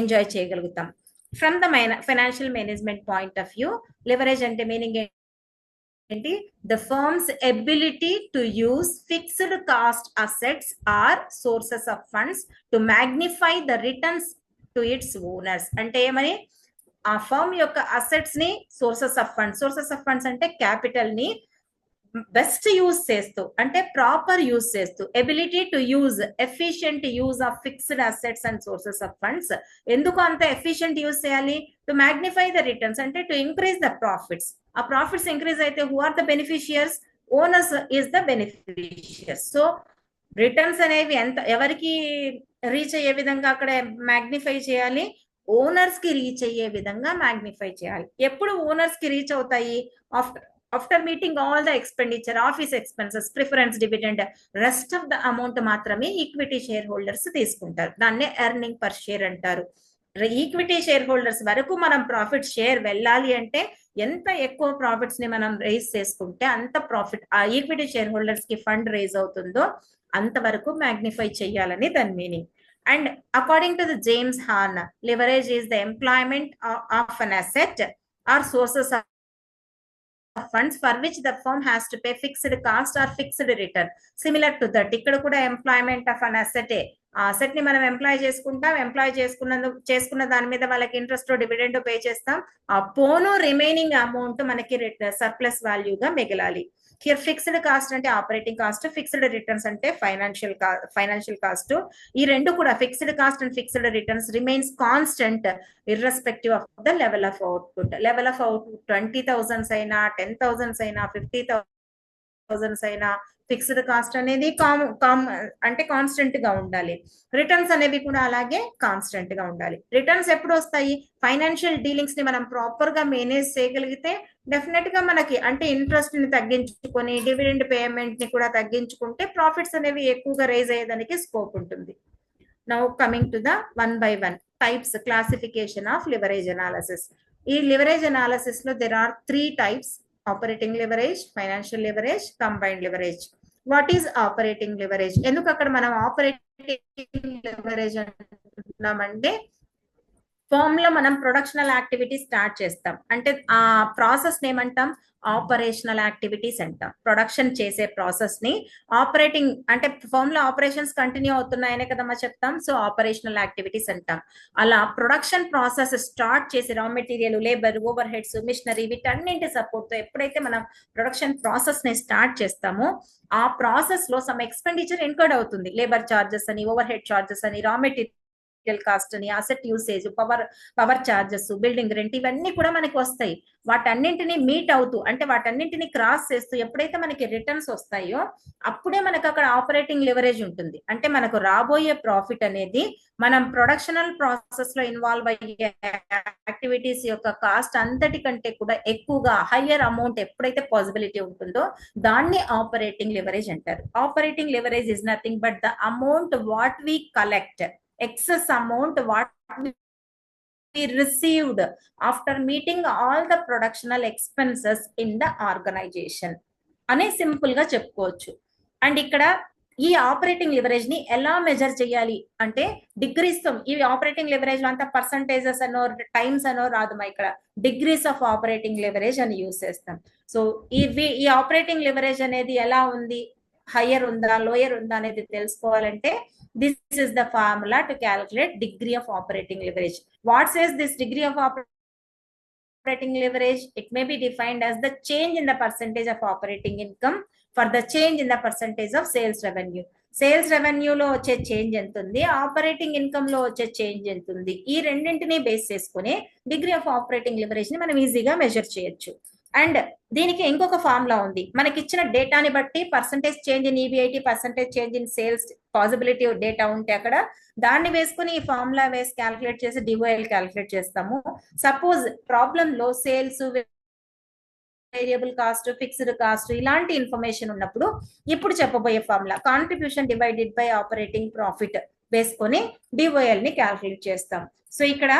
ఎంజాయ్ చేయగలుగుతాం. From the financial management point of view, leverage అంటే మీనింగ్ ఏంటి? The firm's ability to use fixed cost assets or sources of funds to magnify the returns to its owners. అంటే ఏమని, ఆ ఫర్మ్ యొక్క assets ని sources of funds అంటే capital ని best use చేస్తూ, అంటే ప్రాపర్ యూజ్ చేస్తూ, ability to use, efficient use of fixed assets and sources of funds. ఎందుకు అంత ఎఫిషియెంట్ యూజ్ చేయాలి? టు మ్యాగ్నిఫై ద రిటర్న్స్, అంటే టు ఇంక్రీజ్ ద ప్రాఫిట్స్. ఆ ప్రాఫిట్స్ ఇంక్రీజ్ అయితే who are the beneficiaries? Owners is the beneficiaries. So returns అనేవి ఎవరికి reach అయ్యే విధంగా అక్కడ మ్యాగ్నిఫై చేయాలి? ఓనర్స్ కి రీచ్ అయ్యే విధంగా మ్యాగ్నిఫై చేయాలి. ఎప్పుడు ఓనర్స్ కి రీచ్ అవుతాయి? After meeting all the expenditure, office expenses, preference dividend, rest of the amount మాత్రమే ఈక్విటీ షేర్ హోల్డర్స్ తీసుకుంటారు. దాన్నే ఎర్నింగ్ పర్ షేర్ అంటారు. ఈక్విటీ షేర్ హోల్డర్స్ వరకు మనం ప్రాఫిట్ షేర్ వెళ్ళాలి అంటే, ఎంత ఎక్కువ ప్రాఫిట్స్ ని మనం రైజ్ చేసుకుంటే అంత ప్రాఫిట్ ఆ ఈక్విటీ షేర్ హోల్డర్స్ కి ఫండ్ రైజ్ అవుతుందో అంతవరకు మ్యాగ్నిఫై చేయాలని దాని meaning. And according to the James Hahn, leverage is the employment of an asset or sources of funds for which the firm has to pay fixed cost or fixed return. Similar to that, ఇక్కడ కూడా employment of an asset, ఆ asset ని మనం employee చేసుకుంటాం, employee చేసుకున్న దాని మీద వాళ్ళకి ఇంట్రెస్ట్ డివిడెండ్ పే చేస్తాం. ఆ పోను రిమైనింగ్ అమౌంట్ మనకి సర్ప్లస్ వాల్యూగా మిగలాలి. హియర్ ఫిక్స్డ్ కాస్ట్ అంటే ఆపరేటింగ్ కాస్ట్, ఫిక్స్డ్ రిటర్న్స్ అంటే ఫైనాన్షియల్ కాస్ట్. ఈ రెండు కూడా, fixed cost and fixed returns remains constant irrespective of the level of output. Level of output 20,000 అయినా, 10,000 అయినా, 50,000 అయినా, ఫిక్స్డ్ కాస్ట్ అనేది అంటే కాన్స్టెంట్ గా ఉండాలి. రిటర్న్స్ అనేవి కూడా అలాగే కాన్స్టెంట్ గా ఉండాలి. రిటర్న్స్ ఎప్పుడు వస్తాయి? ఫైనాన్షియల్ డీలింగ్స్ ని మనం ప్రాపర్ గా మేనేజ్ చేయగలిగితే డెఫినెట్ గా మనకి, అంటే ఇంట్రెస్ట్ ని తగ్గించుకొని, డివిడెండ్ పేమెంట్ ని కూడా తగ్గించుకుంటే ప్రాఫిట్స్ అనేవి ఎక్కువగా రైజ్ అయ్యేదానికి స్కోప్ ఉంటుంది. Now coming to the 1 by 1 types, classification of leverage analysis. ఈ లివరేజ్ అనాలిసిస్ లో there are 3 types: operating leverage, financial leverage, combined leverage. What is operating leverage? ఎందుకు అక్కడ మనం ఆపరేటింగ్ లివరేజ్ అంటున్నామంటే, ఫర్మ్ లో మనం ప్రొడక్షనల్ యాక్టివిటీ స్టార్ట్ చేస్తాం, అంటే ఆ ప్రాసెస్ ఏమంటాం? ఆపరేషనల్ యాక్టివిటీస్ అంటాం. ప్రొడక్షన్ చేసే ప్రాసెస్ ని ఆపరేటింగ్, అంటే ఫర్మ్ లో ఆపరేషన్స్ కంటిన్యూ అవుతున్నాయనే కదమ్మా చెప్తాం. సో ఆపరేషనల్ యాక్టివిటీస్ అంటాం. అలా ప్రొడక్షన్ ప్రాసెస్ స్టార్ట్ చేసి raw material, labour, overheads, machinery, వీటన్నింటి సపోర్ట్ తో ఎప్పుడైతే మనం ప్రొడక్షన్ ప్రాసెస్ ని స్టార్ట్ చేస్తామో, ఆ ప్రాసెస్ లో సమ్ ఎక్స్పెండిచర్ ఇన్కర్డ్ అవుతుంది. లేబర్ చార్జెస్ అని, ఓవర్ హెడ్ చార్జెస్ అని, రా మెటీరియల్ మెటీరియల్ కాస్ట్ అని, asset usage, power charges, building rent, ఇవన్నీ కూడా మనకి వస్తాయి. వాటన్నింటినీ మీట్ అవుతూ, అంటే వాటన్నింటినీ క్రాస్ చేస్తూ ఎప్పుడైతే మనకి రిటర్న్స్ వస్తాయో అప్పుడే మనకు అక్కడ ఆపరేటింగ్ లివరేజ్ ఉంటుంది. అంటే మనకు రాబోయే ప్రాఫిట్ అనేది మనం ప్రొడక్షనల్ ప్రాసెస్ లో ఇన్వాల్వ్ అయ్యే యాక్టివిటీస్ యొక్క కాస్ట్ అంతటికంటే కూడా ఎక్కువగా హయ్యర్ అమౌంట్ ఎప్పుడైతే పాసిబిలిటీ ఉంటుందో దాన్ని ఆపరేటింగ్ లివరేజ్ అంటారు. Operating leverage is nothing but the amount what we collect, excess amount what we received after meeting all the productional expenses in the organization అనే simple గా చెప్పుకోవచ్చు. అండ్ ఇక్కడ ఈ operating leverage ని ఎలా మెజర్ చేయాలి అంటే డిగ్రీస్ తో, ఈ ఆపరేటింగ్ లివరేజ్ లో అంతా పర్సంటేజెస్ అనో టైమ్స్ అనో రాదు, మా ఇక్కడ డిగ్రీస్ ఆఫ్ ఆపరేటింగ్ లివరేజ్ అని యూజ్ చేస్తాం. సో ఈ ఆపరేటింగ్ లివరేజ్ అనేది ఎలా ఉంది, హయ్యర్ ఉందా లోయర్ ఉందా అనేది తెలుసుకోవాలంటే this is the formula to calculate degree of operating leverage. What says this degree of operating leverage? It may be defined as the change in the percentage of operating income for the change in the percentage of sales revenue. Sales రెవెన్యూలో వచ్చే change ఎంత ఉంది, operating income లో వచ్చే change ఎంత ఉంది, ఈ రెండింటిని బేస్ చేసుకుని డిగ్రీ ఆఫ్ ఆపరేటింగ్ లివరేజ్ ని మనం ఈజీగా మెజర్ చేయొచ్చు. అండ్ దీనికి ఇంకొక ఫార్ములా ఉంది. మనకి ఇచ్చిన డేటాని బట్టి percentage change in EBIT, percentage change in sales possibility data ఉంటే అక్కడ దాన్ని వేసుకుని ఈ ఫార్ములా వేసి క్యాల్కులేట్ చేసి డివైఎల్ క్యాల్కులేట్ చేస్తాము. సపోజ్ ప్రాబ్లం లో sales, variable cost, fixed cost ఇలాంటి ఇన్ఫర్మేషన్ ఉన్నప్పుడు ఇప్పుడు చెప్పబోయే formula contribution divided by operating profit వేసుకొని డివైఎల్ ని క్యాల్కులేట్ చేస్తాం. సో ఇక్కడ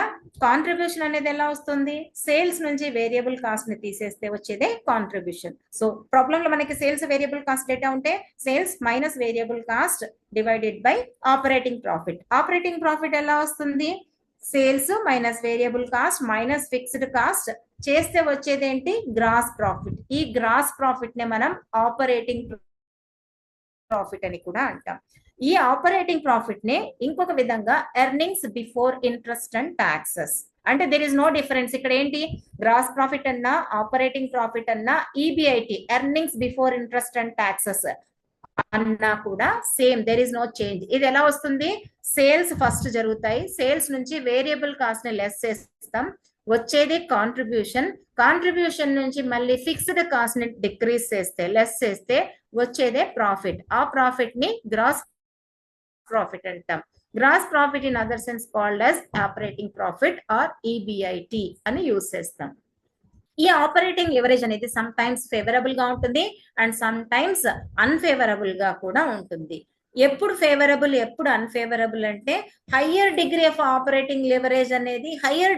కాంట్రిబ్యూషన్ అనేది ఎలా వస్తుంది, సేల్స్ నుంచి వేరియబుల్ కాస్ట్ ని తీసేస్తే వచ్చేదే కాంట్రిబ్యూషన్. సో ప్రాబ్లం లో మనకి సేల్స్ వేరియబుల్ కాస్ట్ డేటా ఉంటే sales minus variable cost divided by operating profit. Operating profit ఎలా వస్తుంది, sales minus variable cost minus fixed cost చేస్తే వచ్చేది ఏంటి, గ్రాస్ ప్రాఫిట్. ఈ గ్రాస్ ప్రాఫిట్ నే మనం ఆపరేటింగ్ ప్రాఫిట్ అని కూడా అంటాం. ఈ ఆపరేటింగ్ ప్రాఫిట్ నే ఇంకొక విధంగా earnings before interest and taxes, అంటే దెర్ ఇస్ నో డిఫరెన్స్. ఇక్కడ ఏంటి, గ్రాస్ ప్రాఫిట్ అన్నా ఆపరేటింగ్ ప్రాఫిట్ అన్నా EBIT earnings before interest and taxes అన్నా కూడా same, there is no change. ఇది ఎలా వస్తుంది, సేల్స్ ఫస్ట్ జరుగుతాయి, సేల్స్ నుంచి వేరియబుల్ కాస్ట్ ని లెస్ చేస్తాం, వచ్చేది కాంట్రిబ్యూషన్, కాంట్రిబ్యూషన్ నుంచి మళ్ళీ ఫిక్స్డ్ కాస్ట్ ని డిక్రీజ్ చేస్తే లెస్ చేస్తే వచ్చేదే ప్రాఫిట్. ఆ ప్రాఫిట్ ని గ్రాస్ ప్రాఫిట్ అంటాం. Gross profit in other sense called as operating profit or EBIT అని యూజ్ చేస్తాం. ఈ ఆపరేటింగ్ లివరేజ్ అనేది సమ్ టైమ్స్ ఫేవరబుల్ గా ఉంటుంది అండ్ సమ్ టైమ్స్ అన్ఫేవరబుల్ గా కూడా ఉంటుంది. ఎప్పుడు ఫేవరబుల్ ఎప్పుడు అన్ఫేవరబుల్ అంటే higher degree of operating leverage అనేది హయ్యర్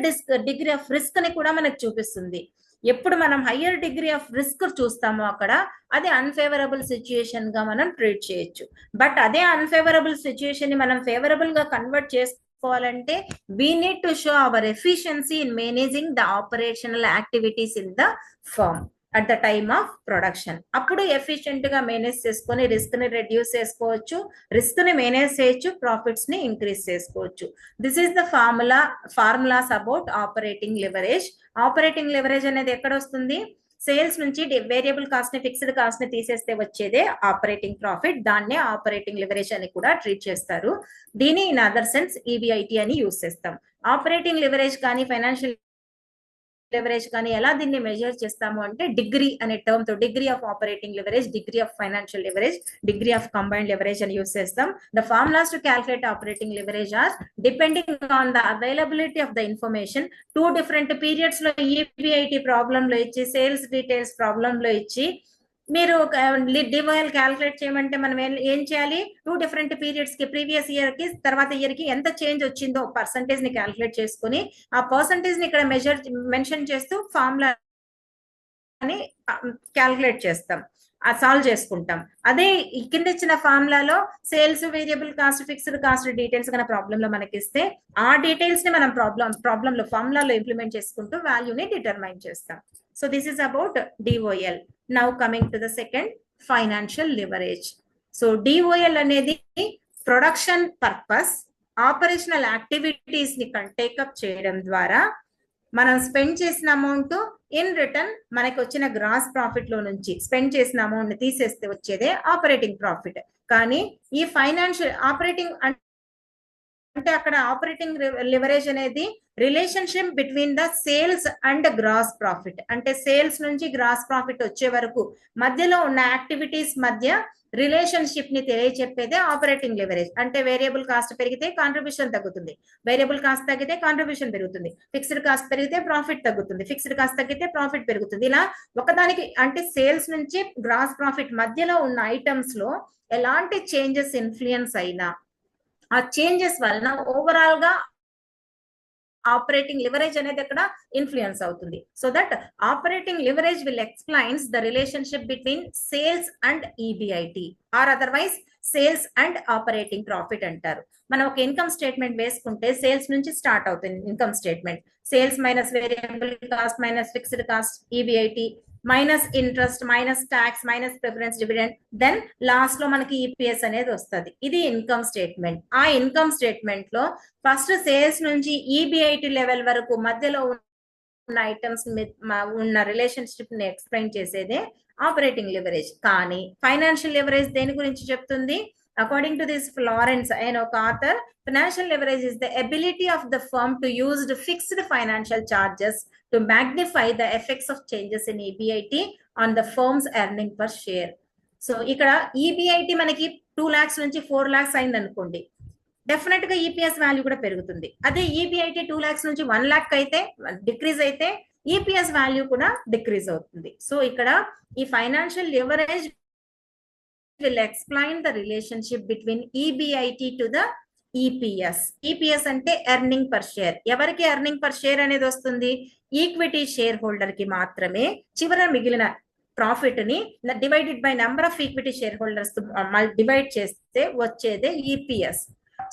డిగ్రీ ఆఫ్ రిస్క్ ని కూడా మనకు చూపిస్తుంది. ఎప్పుడు మనం హయ్యర్ డిగ్రీ ఆఫ్ రిస్క్ చూస్తామో అక్కడ అది అన్ఫేవరబుల్ సిచ్యుయేషన్ గా మనం ట్రీట్ చేయొచ్చు. బట్ అదే అన్ఫేవరబుల్ సిచ్యుయేషన్ ని మనం ఫేవరబుల్ గా కన్వర్ట్ చేసుకోవాలంటే we need to show our efficiency in managing the operational activities in the firm at the time of production. అప్పుడు ఎఫిషియెంట్ గా మేనేజ్ చేసుకొని రిస్క్ ని రెడ్యూస్ చేసుకోవచ్చు, రిస్క్ ని మేనేజ్ చేయొచ్చు, ప్రాఫిట్స్ ని ఇంక్రీజ్ చేసుకోవచ్చు. This is the formulas about operating leverage. Operating leverage అనేది ఎక్కడ వస్తుంది, సేల్స్ నుంచి వేరియబుల్ కాస్ట్ ని ఫిక్స్డ్ కాస్ట్ ని తీసేస్తే వచ్చేదే ఆపరేటింగ్ ప్రాఫిట్. దాన్నే ఆపరేటింగ్ లివరేజ్ అని కూడా ట్రీట్ చేస్తారు. దీని ఇన్ అదర్ సెన్స్ ఈబిఐటి అని యూజ్ చేస్తాం. ఆపరేటింగ్ లివరేజ్ కానీ ఫైనాన్షియల్ లివరేజ్ కానీ ఎలా దీన్ని మెజర్ చేస్తాము అంటే డిగ్రీ అనే టర్మ్ తో degree of operating leverage, degree of financial leverage, degree of combined leverage అని యూజ్ చేస్తాం. The formulas to calculate operating leverage are depending on the availability of the information. 2 different periods లో EBIT problem లో ఇచ్చి sales details problem లో ఇచ్చి మీరు డివైఎల్ calculate చేయమంటే మనం ఏం చేయాలి, 2 డిఫరెంట్ పీరియడ్స్ కి ప్రీవియస్ ఇయర్ కి తర్వాత ఇయర్ కి ఎంత చేంజ్ వచ్చిందో పర్సంటేజ్ ని క్యాల్కులేట్ చేసుకుని ఆ పర్సంటేజ్ ని ఇక్కడ మెన్షన్ చేస్తూ ఫార్ములా అని క్యాల్కులేట్ చేస్తాం, సాల్వ్ చేసుకుంటాం. అదే కింద ఇచ్చిన ఫార్ములాలో sales, variable cost, fixed cost details కన్నా ప్రాబ్లమ్ లో మనకి ఇస్తే ఆ డీటెయిల్స్ ని మనం ప్రాబ్లమ్ లో ఫార్ములాలో ఇంప్లిమెంట్ చేసుకుంటూ వాల్యూని డిటర్మైన్ చేస్తాం. So this is about DOL. Now coming to the second, financial leverage. So DOL అనేది ప్రొడక్షన్ పర్పస్ ఆపరేషనల్ యాక్టివిటీస్ ని టేకప్ చేయడం ద్వారా మనం స్పెండ్ చేసిన అమౌంట్ ఇన్ రిటర్న్ మనకి వచ్చిన గ్రాస్ ప్రాఫిట్ లో నుంచి స్పెండ్ చేసిన అమౌంట్ ని తీసేస్తే వచ్చేదే ఆపరేటింగ్ ప్రాఫిట్. కానీ ఈ ఫైనాన్షియల్ ఆపరేటింగ్ అంటే అక్కడ ఆపరేటింగ్ లివరేజ్ అనేది relationship between the sales and gross profit. అంటే సేల్స్ నుంచి గ్రాస్ ప్రాఫిట్ వచ్చే వరకు మధ్యలో ఉన్న యాక్టివిటీస్ మధ్య రిలేషన్షిప్ ని తెలియచెప్పేదే ఆపరేటింగ్ లివరేజ్. అంటే వేరియబుల్ కాస్ట్ పెరిగితే కాంట్రిబ్యూషన్ తగ్గుతుంది, వేరియబుల్ కాస్ట్ తగ్గితే కాంట్రిబ్యూషన్ పెరుగుతుంది, ఫిక్స్డ్ కాస్ట్ పెరిగితే ప్రాఫిట్ తగ్గుతుంది, ఫిక్స్డ్ కాస్ట్ తగ్గితే ప్రాఫిట్ పెరుగుతుంది. ఇలా ఒకదానికి అంటే సేల్స్ నుంచి గ్రాస్ ప్రాఫిట్ మధ్యలో ఉన్న ఐటమ్స్ లో ఎలాంటి చేంజెస్ ఇన్ఫ్లుయెన్స్ అయినా ఆ చేంజెస్ వలన ఓవరాల్ గా ఆపరేటింగ్ లివరేజ్ అనేది అక్కడ ఇన్ఫ్లుయెన్స్ అవుతుంది. So that operating leverage will explains the relationship between sales and EBIT or otherwise sales and operating profit అంటారు. మనం ఒక ఇన్కమ్ స్టేట్మెంట్ వేసుకుంటే సేల్స్ నుంచి స్టార్ట్ అవుతుంది income statement. Sales minus variable cost minus fixed cost EBIT minus interest minus tax minus preference dividend, then last లో మనకి EPS అనేది వస్తుంది. ఇది ఇన్కమ్ స్టేట్మెంట్. ఆ ఇన్కమ్ స్టేట్మెంట్ లో ఫస్ట్ సేల్స్ నుంచి ఈబిఐటి లెవెల్ వరకు మధ్యలో ఉన్న ఐటమ్స్ ఉన్న రిలేషన్షిప్ ని ఎక్స్ప్లెయిన్ చేసేదే ఆపరేటింగ్ లివరేజ్. కానీ ఫైనాన్షియల్ లివరేజ్ దేని గురించి చెప్తుంది? అకార్డింగ్ టు దిస్ ఫ్లారెన్స్ అయిన ఒక author, financial leverage is the ability of the firm to use the fixed financial charges to magnify the effects of changes in EBIT on the firm's earning per share. So ఇక్కడ EBIT మనకి 2 lakhs నుంచి 4 lakhs అయింది అనుకోండి, definite గా EPS value కూడా పెరుగుతుంది. అదే EBIT 2 lakhs నుంచి 1 lakh అయితే డిక్రీజ్ అయితే ఈపీఎస్ వాల్యూ కూడా డిక్రీజ్ అవుతుంది. సో ఇక్కడ ఈ financial leverage will explain the relationship between EBIT to the EPS. EPS అంటే ఎర్నింగ్ పర్ షేర్. ఎవరికి ఎర్నింగ్ పర్ షేర్ అనేది వస్తుంది? ఈక్విటీ షేర్ హోల్డర్ కి మాత్రమే. చివర మిగిలిన ప్రాఫిట్ ని divided by number of equity share holders divide చేస్తే వచ్చేదే ఈపీఎస్.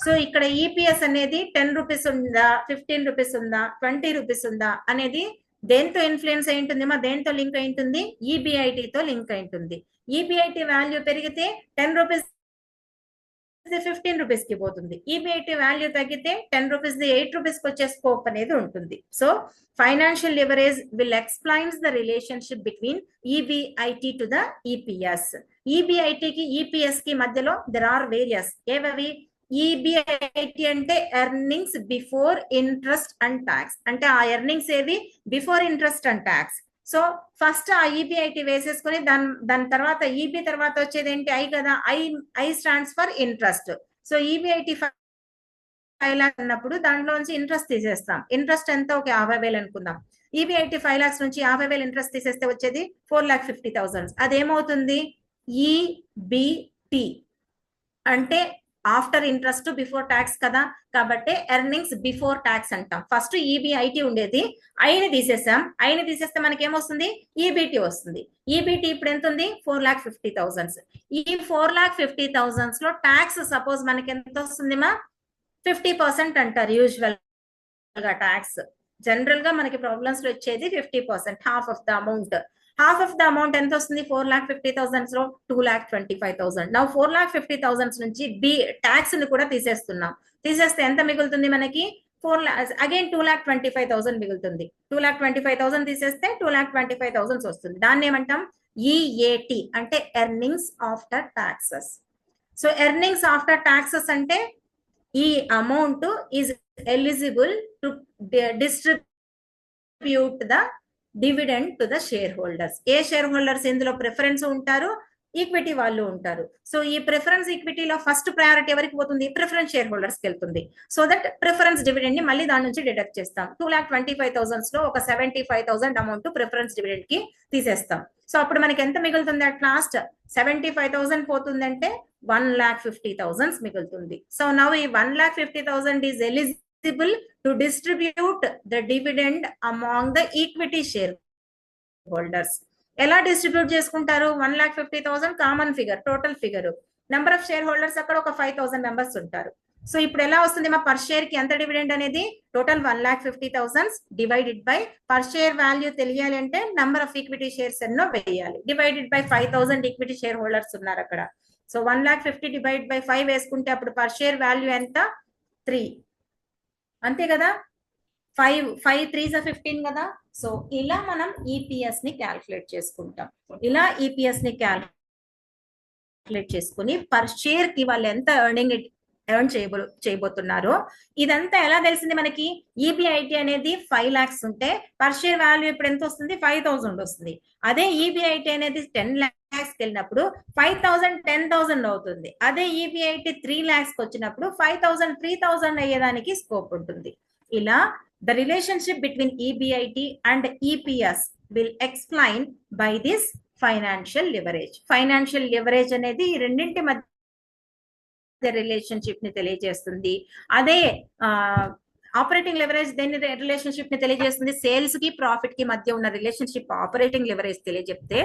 సో ఇక్కడ ఈపీఎస్ అనేది 10 రూపీస్ ఉందా, 15 రూపీస్ ఉందా, 20 రూపీస్ ఉందా అనేది దేంతో ఇన్ఫ్లుయెన్స్ అయి ఉంటుంది? దేంతో లింక్ అయి ఉంటుంది? ఈబిఐటి తో లింక్ అయి ఉంటుంది. ఈబిఐటి వాల్యూ పెరిగితే 10 రూపీస్ 15 రూపీస్ కి పోతుంది. ఈబిఐటి వాల్యూ తగ్గితే 10 రూపీస్ 8 రూపీస్ కి వచ్చే స్కోప్ అనేది ఉంటుంది. So financial leverage will explains the relationship between EBIT to the EPS. EBIT కి ఈపీఎస్ కి మధ్యలో దెర్ ఆర్ వేరియస్. ఏవవి? ఈబిఐటి అంటే earnings before interest and tax. అంటే ఆ ఎర్నింగ్స్ ఏవి? Before interest and tax. So first ఆ ఈబిఐటి వేసేసుకుని దాని తర్వాత ఈబి తర్వాత వచ్చేది ఏంటి? ఐ కదా. I stands for interest. So EBIT 5 lakhs అన్నప్పుడు దాంట్లోంచి ఇంట్రెస్ట్ తీసేస్తాం. ఇంట్రెస్ట్ ఎంత? ఒక 50,000 అనుకుందాం. ఈబిఐటి 5 lakhs నుంచి 50,000 ఇంట్రెస్ట్ తీసేస్తే వచ్చేది 4,50,000. అదేమవుతుంది? ఈబిటి అంటే ఆఫ్టర్ ఇంట్రెస్ట్ బిఫోర్ ట్యాక్స్ కదా, కాబట్టి ఎర్నింగ్స్ బిఫోర్ ట్యాక్స్ అంటాం. ఫస్ట్ ఈబిఐటి ఉండేది, ఐని తీసేసాం. ఐని తీసేస్తే మనకి ఏమొస్తుంది? ఈబిటి వస్తుంది. ఈబిటి ఇప్పుడు ఎంత ఉంది? 4,50,000. ఈ 4,50,000 లో ట్యాక్స్ సపోజ్ మనకి ఎంత వస్తుందిమా? 50% అంటారు యూజువల్ గా ట్యాక్స్. జనరల్ గా మనకి ప్రాబ్లమ్స్ లో వచ్చేది 50%, half of the amount. Half of the amount ఎంత వస్తుంది? 4,50,000 లో 2,25,000. నా 4,50,000 నుంచి ట్యాక్స్ ని కూడా తీసేస్తున్నాం. తీసేస్తే ఎంత మిగులుతుంది మనకి? 4 lakhs. అగైన్ 2,25,000 మిగులుతుంది. 2,25,000 తీసేస్తే 2,25,000 వస్తుంది. దాన్ని ఏమంటాం? ఈఏటి అంటే earnings after taxes. So earnings after taxes అంటే ఈ amount is eligible to distribute the dividend to the share holders. A share holders ఇందులో ప్రిఫరెన్స్ ఉంటారు? ఈక్విటీ వాళ్ళు ఉంటారు. సో ఈ ప్రిఫరెన్స్ ఈక్విటీలో ఫస్ట్ ప్రయారిటీ ఎవరికి పోతుంది? ప్రిఫరెన్స్ షేర్ హోల్డర్స్ కి వెళ్తుంది. సో దట్ ప్రిఫరెన్స్ డివిడెండ్ ని మళ్ళీ దాని నుంచి డిడక్ట్ చేస్తాం. 2,25,000 లో ఒక 75,000 అమౌంట్ ప్రిఫరెన్స్ డివిడెండ్ కి తీసేస్తాం. సో అప్పుడు మనకి ఎంత మిగులుతుంది? అట్ లాస్ట్ 75,000 పోతుందంటే 1,50,000 మిగులుతుంది. సో నవ్ ఈ 1,50,000 is eligible to distribute the dividend among the equity shareholders. ఎలా డిస్ట్రిబ్యూట్ చేసుకుంటారు? 1,50,000 common figure, total figure. Number of share holders అక్కడ ఒక 5,000 మెంబర్స్ ఉంటారు. సో ఇప్పుడు ఎలా వస్తుంది? మా పర్ షేర్ కి ఎంత డివిడెండ్ అనేది? Total 1,50,000 divided by per share value తెలియాలి అంటే నెంబర్ ఆఫ్ ఈక్విటీ షేర్స్ ఎన్నో వేయాలి. Divided by 5,000 equity share holders ఉన్నారు అక్కడ. సో 1,50,000 డివైడ్ బై 5 వేసుకుంటే అప్పుడు పర్ షేర్ వాల్యూ ఎంత? 3. అంతే కదా. 5 3s 15 కదా. సో ఇలా మనం ఈపీఎస్ ని క్యాల్కులేట్ చేసుకుంటాం. ఇలా ఈపీఎస్ ని క్యాల్కులేట్ చేసుకుని పర్ షేర్ కి వాళ్ళు ఎంత ఎర్నింగ్ ఎర్న్ చేయబోతున్నారు. ఇదంతా ఎలా తెలిసింది మనకి? ఈబిఐటి అనేది 5 lakhs ఉంటే పర్ షేర్ వాల్యూ ఇప్పుడు ఎంత వస్తుంది? 5,000 వస్తుంది. అదే ఈబిఐటి అనేది 10 lakhs వెళ్ళినప్పుడు 5,000 10,000 అవుతుంది. అదే ఈబిఐటి 3 lakhs వచ్చినప్పుడు 5,000 3,000 అయ్యేదానికి స్కోప్ ఉంటుంది. ఇలా the relationship between EBIT and EPS will explain by this financial leverage. Financial leverage అనేది ఈ రెండింటి మధ్య రిలేషన్షిప్ ని తెలియజేస్తుంది. అదే ఆపరేటింగ్ లెవరేజ్ దేని రిలేషన్షిప్ ని తెలియజేస్తుంది? సేల్స్ కి ప్రాఫిట్ కి మధ్య ఉన్న రిలేషన్షిప్ ఆపరేటింగ్ లెవరేజ్ తెలియజెప్తే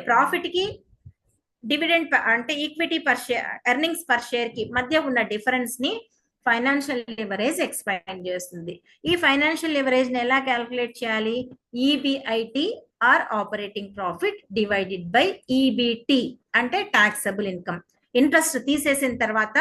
ప్రాఫిట్ కి డివిడెండ్ అంటే equity per share earnings per share కి మధ్య ఉన్న డిఫరెన్స్ ని ఫైనాన్షియల్ లివరేజ్ ఎక్స్ప్లెయిన్ చేస్తుంది. ఈ ఫైనాన్షియల్ లివరేజ్ ని ఎలా క్యాల్కులేట్ చేయాలి? EBIT or operating profit divided by EBT అంటే టాక్సబుల్ ఇన్కమ్. ఇంట్రెస్ట్ తీసేసిన తర్వాత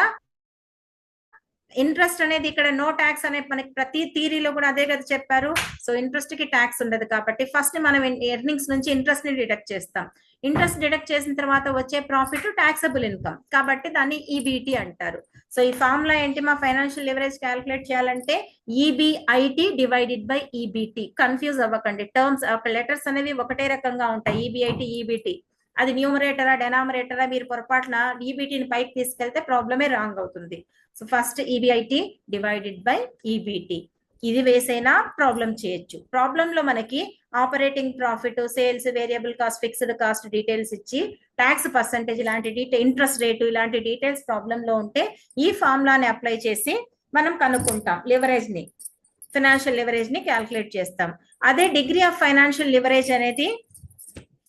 ఇంట్రెస్ట్ అనేది ఇక్కడ నో ట్యాక్స్ అనే మనకి ప్రతి థియరీలో కూడా అదే కదా చెప్పారు. సో ఇంట్రెస్ట్ కి ట్యాక్స్ ఉండదు కాబట్టి ఫస్ట్ మనం ఎర్నింగ్స్ నుంచి ఇంట్రెస్ట్ ని డిడక్ట్ చేస్తాం. ఇంట్రెస్ట్ డిడక్ట్ చేసిన తర్వాత వచ్చే ప్రాఫిట్ టాక్సబుల్ ఇన్కమ్ కాబట్టి దాన్ని ఈబిటి అంటారు. సో ఈ ఫార్ములా ఏంటి? మా ఫైనాన్షియల్ లివరేజ్ క్యాల్కులేట్ చేయాలంటే ఈబిఐటి డివైడెడ్ బై ఈబిటి. కన్ఫ్యూజ్ అవ్వకండి, టర్మ్స్ లెటర్స్ అనేవి ఒకటే రకంగా ఉంటాయి. ఈబిఐటి ఈబిటి అది న్యూమరేటరా డెనామినేటరా మీరు పొరపాటున ఈబిటిని పైకి తీసుకెళ్తే ప్రాబ్లమే రాంగ్ అవుతుంది. So first EBIT divided by EBT ఇది వేసైనా ప్రాబ్లం చేయొచ్చు. ప్రాబ్లం లో మనకి operating profit, sales, variable cost, fixed cost details ఇచ్చి ట్యాక్స్ పర్సంటేజ్ ఇలాంటి ఇంట్రెస్ట్ రేటు ఇలాంటి డీటెయిల్స్ ప్రాబ్లం లో ఉంటే ఈ ఫార్ములాని అప్లై చేసి మనం కనుక్కుంటాం. లివరేజ్ ని ఫైనాన్షియల్ లివరేజ్ ని క్యాల్కులేట్ చేస్తాం. అదే డిగ్రీ ఆఫ్ ఫైనాన్షియల్ లివరేజ్ అనేది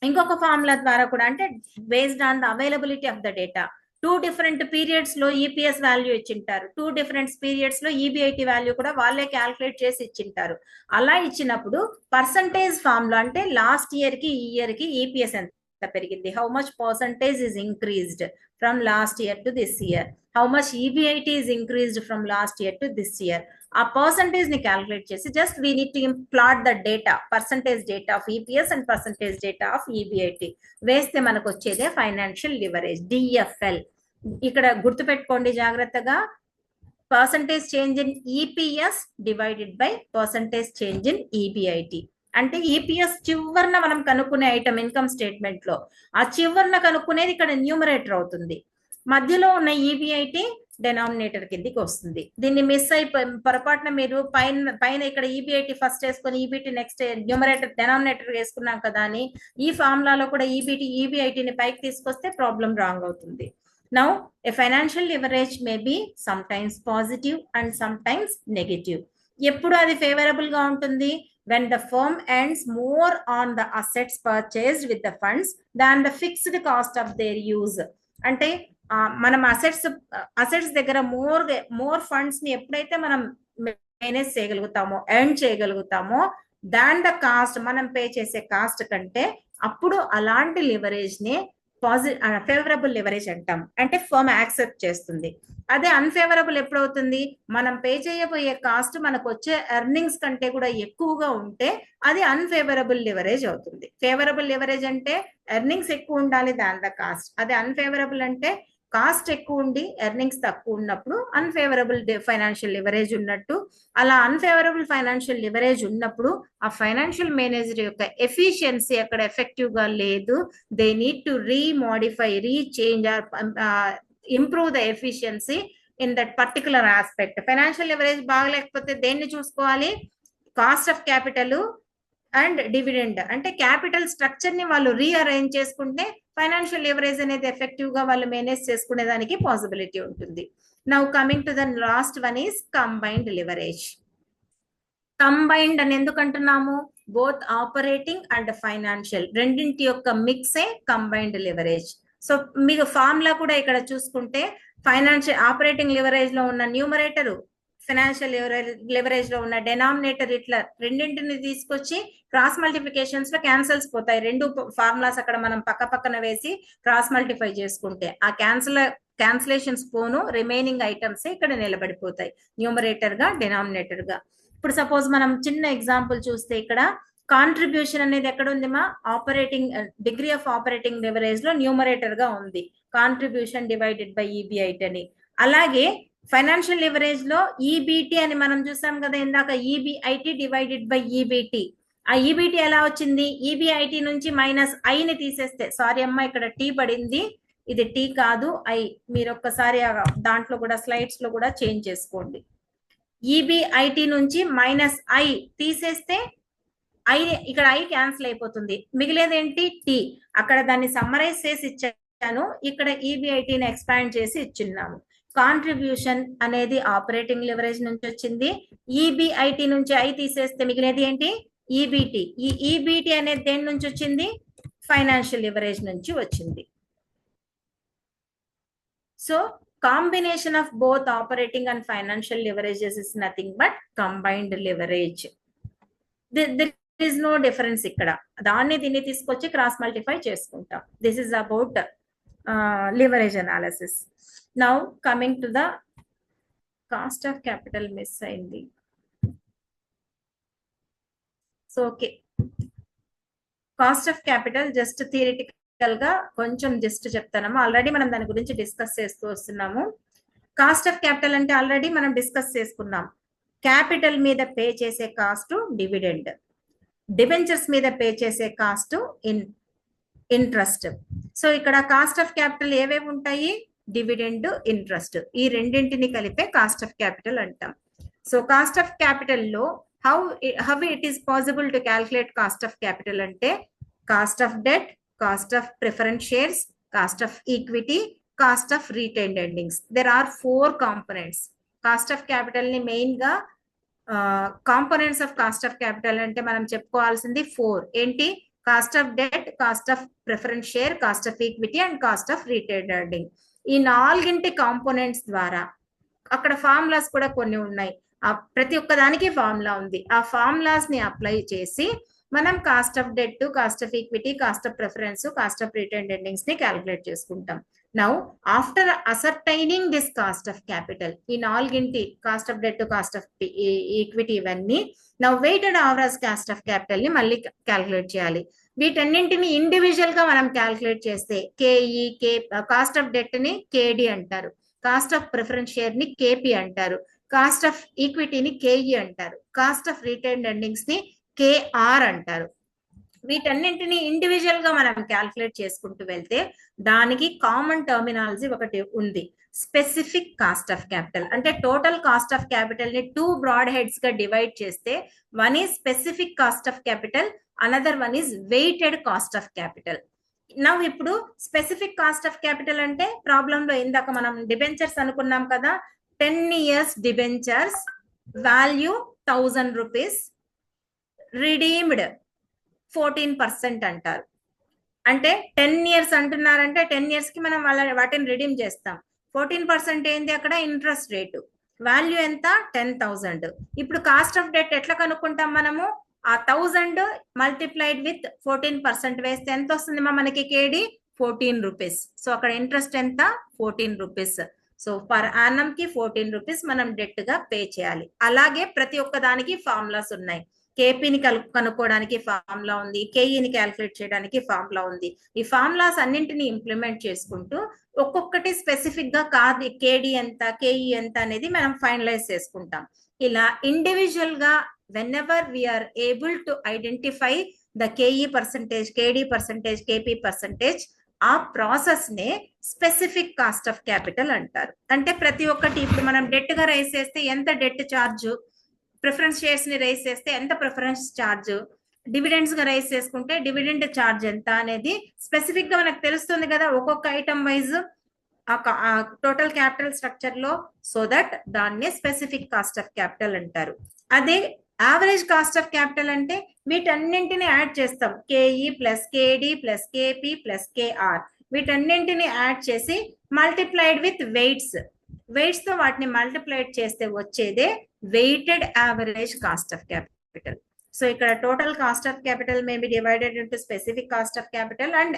ఇంకొక ఫార్ములా ద్వారా కూడా అంటే based on the availability of the data 2 different periods లో ఈపీఎస్ వాల్యూ ఇచ్చింటారు. 2 different periods లో ఈబిఐటి వాల్యూ కూడా వాళ్ళే క్యాల్కులేట్ చేసి ఇచ్చింటారు. అలా ఇచ్చినప్పుడు పర్సంటేజ్ ఫార్ములా అంటే లాస్ట్ ఇయర్ కి ఈ ఇయర్ కి ఈపీఎస్ ఎంత పెరిగింది, how much percentage is increased from last year to this year, how much EBIT is increased from last year to this year. ఆ పర్సంటేజ్ ని క్యాల్కులేట్ చేసి just we need to plot the data, percentage data of EPS and percentage data of EBIT వేస్తే మనకు వచ్చేదే financial leverage DFL. ఇక్కడ గుర్తుపెట్టుకోండి జాగ్రత్తగా, percentage change in EPS divided by percentage change in EBIT. అంటే EPS చివరిన మనం కనుక్కునే ఐటమ్ ఇన్కమ్ స్టేట్మెంట్ లో ఆ చివరిన కనుక్కునేది ఇక్కడ న్యూమరేటర్ అవుతుంది. మధ్యలో ఉన్న ఈబిఐటి డెనామినేటర్ కిందికి వస్తుంది. దీన్ని మిస్ అయిపోయి పొరపాటున మీరు పైన ఇక్కడ ఈబిఐటి ఫస్ట్ వేసుకొని ఈబిటి నెక్స్ట్ న్యూమరేటర్ డెనామినేటర్ వేసుకున్నాం కదా అని ఈ ఫార్ములాలో కూడా ఈబిఐటిని పైకి తీసుకొస్తే ప్రాబ్లం రాంగ్ అవుతుంది. Now, a financial leverage may be sometimes positive and sometimes negative. ఎప్పుడు అది ఫేవరబుల్ గా ఉంటుంది? when the firm earns more on the assets purchased with the funds than the fixed cost of their use. అంటే మనం assets దగ్గర more funds ని ఎప్పుడైతే మనం మేనేజ్ చేయగలుగుతామో, ఎర్న్ చేయగలుగుతామో దాన్ ద కాస్ట్, మనం పే చేసే కాస్ట్ కంటే, అప్పుడు అలాంటి లివరేజ్ ని ఫేవరబుల్ లివరేజ్ అంటాం. అంటే ఫర్మ్ యాక్సెప్ట్ చేస్తుంది. అదే అన్ఫేవరబుల్ ఎప్పుడవుతుంది? మనం పే చేయబోయే కాస్ట్ మనకు వచ్చే ఎర్నింగ్స్ కంటే కూడా ఎక్కువగా ఉంటే అది అన్ఫేవరబుల్ లివరేజ్ అవుతుంది. ఫేవరబుల్ లివరేజ్ అంటే ఎర్నింగ్స్ ఎక్కువ ఉండాలి దాన్ ద కాస్ట్. అదే అన్ఫేవరబుల్ అంటే కాస్ట్ ఎక్కువ ఉండి ఎర్నింగ్స్ తక్కువ ఉన్నప్పుడు అన్ఫేవరబుల్ ఫైనాన్షియల్ లివరేజ్ ఉన్నట్టు. అలా అన్ఫేవరబుల్ ఫైనాన్షియల్ లివరేజ్ ఉన్నప్పుడు ఆ ఫైనాన్షియల్ మేనేజర్ యొక్క ఎఫిషియన్సీ అక్కడ ఎఫెక్టివ్ గా లేదు. They need to remodify, rechange or improve the efficiency in that particular aspect. Financial leverage బాగలేకపోతే దేన్ని చూసుకోవాలి? Cost of capital and dividend. అంటే క్యాపిటల్ స్ట్రక్చర్ ని వాళ్ళు రీఅరేంజ్ చేసుకుంటే ఫైనాన్షియల్ లివరేజ్ అనేది ఎఫెక్టివ్ గా వాళ్ళు మేనేజ్ చేసుకునే దానికి పాసిబిలిటీ ఉంటుంది. Now coming to the last one is combined leverage. Combined అని ఎందుకు అంటున్నాము? బోత్ ఆపరేటింగ్ అండ్ ఫైనాన్షియల్ రెండింటి యొక్క మిక్సే కంబైన్డ్ లివరేజ్. సో మీకు ఫార్ములా కూడా ఇక్కడ చూసుకుంటే ఫైనాన్షియల్ ఆపరేటింగ్ లివరేజ్ లో ఉన్న న్యూమరేటర్, ఫైనాన్షియల్ లివరేజ్ లో ఉన్న డెనామినేటర్, ఇట్లా రెండింటిని తీసుకొచ్చి క్రాస్ మల్టిప్లికేషన్స్ లో క్యాన్సల్స్ పోతాయి. రెండు ఫార్ములాస్ అక్కడ మనం పక్క పక్కన వేసి క్రాస్ మల్టిఫై చేసుకుంటే ఆ క్యాన్సిలేషన్స్ పోను, రిమైనింగ్ ఐటమ్స్ ఇక్కడ నిలబడిపోతాయి న్యూమరేటర్ గా డెనామినేటర్ గా. ఇప్పుడు సపోజ్ మనం చిన్న ఎగ్జాంపుల్ చూస్తే ఇక్కడ కాంట్రిబ్యూషన్ అనేది ఎక్కడ ఉంది? మా operating degree of operating leverage లో న్యూమరేటర్ గా ఉంది కాంట్రిబ్యూషన్ డివైడెడ్ బై ఈబిఐటి అని. అలాగే ఫైనాన్షియల్ లివరేజ్ లో ఈబిటి అని మనం చూసాం కదా ఇందాక, ఈబిఐటి డివైడెడ్ బై ఈబిటి. ఆ ఈబిటి ఎలా వచ్చింది? ఈబిఐటి నుంచి మైనస్ ఐని తీసేస్తే, సారీ అమ్మా ఇక్కడ టీ పడింది, ఇది టీ కాదు ఐ. మీరు ఒక్కసారి దాంట్లో కూడా స్లైడ్స్ లో కూడా చేంజ్ చేసుకోండి. ఈబిఐటి నుంచి మైనస్ ఐ తీసేస్తే ఐ, ఇక్కడ ఐ క్యాన్సిల్ అయిపోతుంది, మిగిలేదేంటి? టీ. అక్కడ దాన్ని సమ్మరైజ్ చేసి ఇచ్చాను, ఇక్కడ ఈబిఐటిని ఎక్స్పాండ్ చేసి ఇచ్చున్నాము. కాంట్రిబ్యూషన్ అనేది ఆపరేటింగ్ లివరేజ్ నుంచి వచ్చింది. ఈబిఐటి నుంచి ఐ తీసేస్తే మిగిలేది ఏంటి? ఈబిటి. ఈ ఈబిటి అనేది దేని నుంచి వచ్చింది? ఫైనాన్షియల్ లివరేజ్ నుంచి వచ్చింది. So combination of both operating and financial leverages is nothing but combined leverage. there is no difference ఇక్కడ. దాన్ని దీన్ని తీసుకొచ్చి క్రాస్ మల్టిఫై చేసుకుంటాం. This is about leverage analysis. Now coming to the cost of capital, miss అయింది. So okay, cost of capital just theoretical గా కొంచెం just చెప్తానమ్మా. Already మనం దాని గురించి డిస్కస్ చేస్తూ వస్తున్నాము. కాస్ట్ ఆఫ్ క్యాపిటల్ అంటే ఆల్రెడీ మనం డిస్కస్ చేసుకున్నాం. క్యాపిటల్ మీద పే చేసే కాస్ట్ డివిడెండ్, డిబెంచర్స్ మీద పే చేసే కాస్ట్ ఇంట్రెస్ట్. సో ఇక్కడ కాస్ట్ ఆఫ్ క్యాపిటల్ ఏవేవి ఉంటాయి? డివిడెండ్, ఇంట్రెస్ట్, ఈ రెండింటిని కలిపే కాస్ట్ ఆఫ్ క్యాపిటల్ అంటాం. సో కాస్ట్ ఆఫ్ క్యాపిటల్ లో how it is possible to calculate cost of capital అంటే cost of debt, cost of preference shares, cost of equity, cost of retained earnings. There are 4 components. Cost of capital ని main గా components of cost of capital అంటే మనం చెప్పుకోవాల్సింది 4. ఏంటి? Cost of debt, cost of preference share, cost of equity and cost of retained earning. ఈ 4 components ద్వారా, అక్కడ formulas కూడా కొన్ని ఉన్నాయి, ప్రతి ఒక్క దానికి ఫార్ములా ఉంది. ఆ ఫార్ములాస్ ని అప్లై చేసి మనం cost of debt, cost of equity, cost of preference, cost of retained earnings ని క్యాలిక్యులేట్ చేసుకుంటాం. Now after ascertaining this cost of capital, ఈ 4 cost of debt, cost of equity ఇవన్నీ, now weighted average cost of capital ని మళ్ళీ calculate చేయాలి. వీటన్నింటిని individual గా మనం క్యాలిక్యులేట్ చేస్తే కాస్ట్ ఆఫ్ డెట్ ని కేడి అంటారు, కాస్ట్ ఆఫ్ ప్రిఫరెన్స్ షేర్ ని కేపి అంటారు, కాస్ట్ ఆఫ్ ఈక్విటీని కేఈ అంటారు, కాస్ట్ ఆఫ్ రిటైన్డ్ ఎర్నింగ్స్ ని కేఆర్ అంటారు. వీటన్నింటిని ఇండివిజువల్ గా మనం క్యాల్కులేట్ చేసుకుంటూ వెళ్తే దానికి కామన్ టర్మినాలజీ ఒకటి ఉంది, స్పెసిఫిక్ కాస్ట్ ఆఫ్ క్యాపిటల్. అంటే టోటల్ కాస్ట్ ఆఫ్ క్యాపిటల్ ని 2 బ్రాడ్ హెడ్స్ గా డివైడ్ చేస్తే one is specific cost of capital, another one is weighted cost of capital. Now ఇప్పుడు స్పెసిఫిక్ కాస్ట్ ఆఫ్ క్యాపిటల్ అంటే problem లో ఇందాక మనం డిబెంచర్స్ అనుకున్నాం కదా, 10 years debentures, value 1000 rupees, redeemed 14% అంటారు. అంటే 10 years అంటున్నారంటే 10 years కి మనం వాటిని రిడీమ్ చేస్తాం. 14% ఏంది? అక్కడ ఇంట్రెస్ట్ రేటు. వాల్యూ ఎంత? 10,000. ఇప్పుడు కాస్ట్ ఆఫ్ డెట్ ఎట్లా కనుక్కుంటాం మనము? ఆ 1000 మల్టిప్లైడ్ విత్ 14% వేస్తే ఎంత వస్తుంది మనకి? కేడి 14 రూపీస్. సో అక్కడ ఇంట్రెస్ట్ ఎంత? 14 రూపీస్. సో పర్ యానం కి 14 రూపీస్ మనం డెట్ గా పే చేయాలి. అలాగే ప్రతి ఒక్క దానికి ఫార్ములాస్ ఉన్నాయి. కేపీని కనుక్కోవడానికి ఫార్ములా ఉంది, కేఈని క్యాల్కులేట్ చేయడానికి ఫార్ములా ఉంది. ఈ ఫార్ములాస్ అన్నింటినీ ఇంప్లిమెంట్ చేసుకుంటూ ఒక్కొక్కటి స్పెసిఫిక్ గా కాదు కేడి ఎంత, కేఈ ఎంత అనేది మనం ఫైనలైజ్ చేసుకుంటాం. ఇలా ఇండివిజువల్ గా whenever we are able to identify the KE percentage, KD percentage, KP percentage, ఆ ప్రాసెస్ నే స్పెసిఫిక్ కాస్ట్ ఆఫ్ క్యాపిటల్ అంటారు. అంటే ప్రతి ఒక్కటి ఇప్పుడు మనం డెట్ గా రైజ్ చేస్తే ఎంత డెట్ ఛార్జ్, ప్రిఫరెన్స్ షేర్స్ ని రైజ్ చేస్తే ఎంత ప్రిఫరెన్స్ ఛార్జ్, డివిడెండ్స్ గా రైజ్ చేసుకుంటే డివిడెండ్ ఛార్జ్ ఎంత అనేది స్పెసిఫిక్ గా మనకు తెలుస్తుంది కదా ఒక్కొక్క item wise total capital structure లో. సో దట్ దాన్నే స్పెసిఫిక్ కాస్ట్ ఆఫ్ క్యాపిటల్ అంటారు. అదే యావరేజ్ కాస్ట్ ఆఫ్ క్యాపిటల్ అంటే వీటన్నింటిని యాడ్ చేస్తాం, K E plus K D plus K P plus K R, వీటన్నింటిని యాడ్ చేసి మల్టిప్లైడ్ విత్ వెయిట్స్ తో వాటిని మల్టిప్లైడ్ చేస్తే వచ్చేదే weighted average cost of capital. So ఇక్కడ total cost of capital may be divided into specific cost of capital and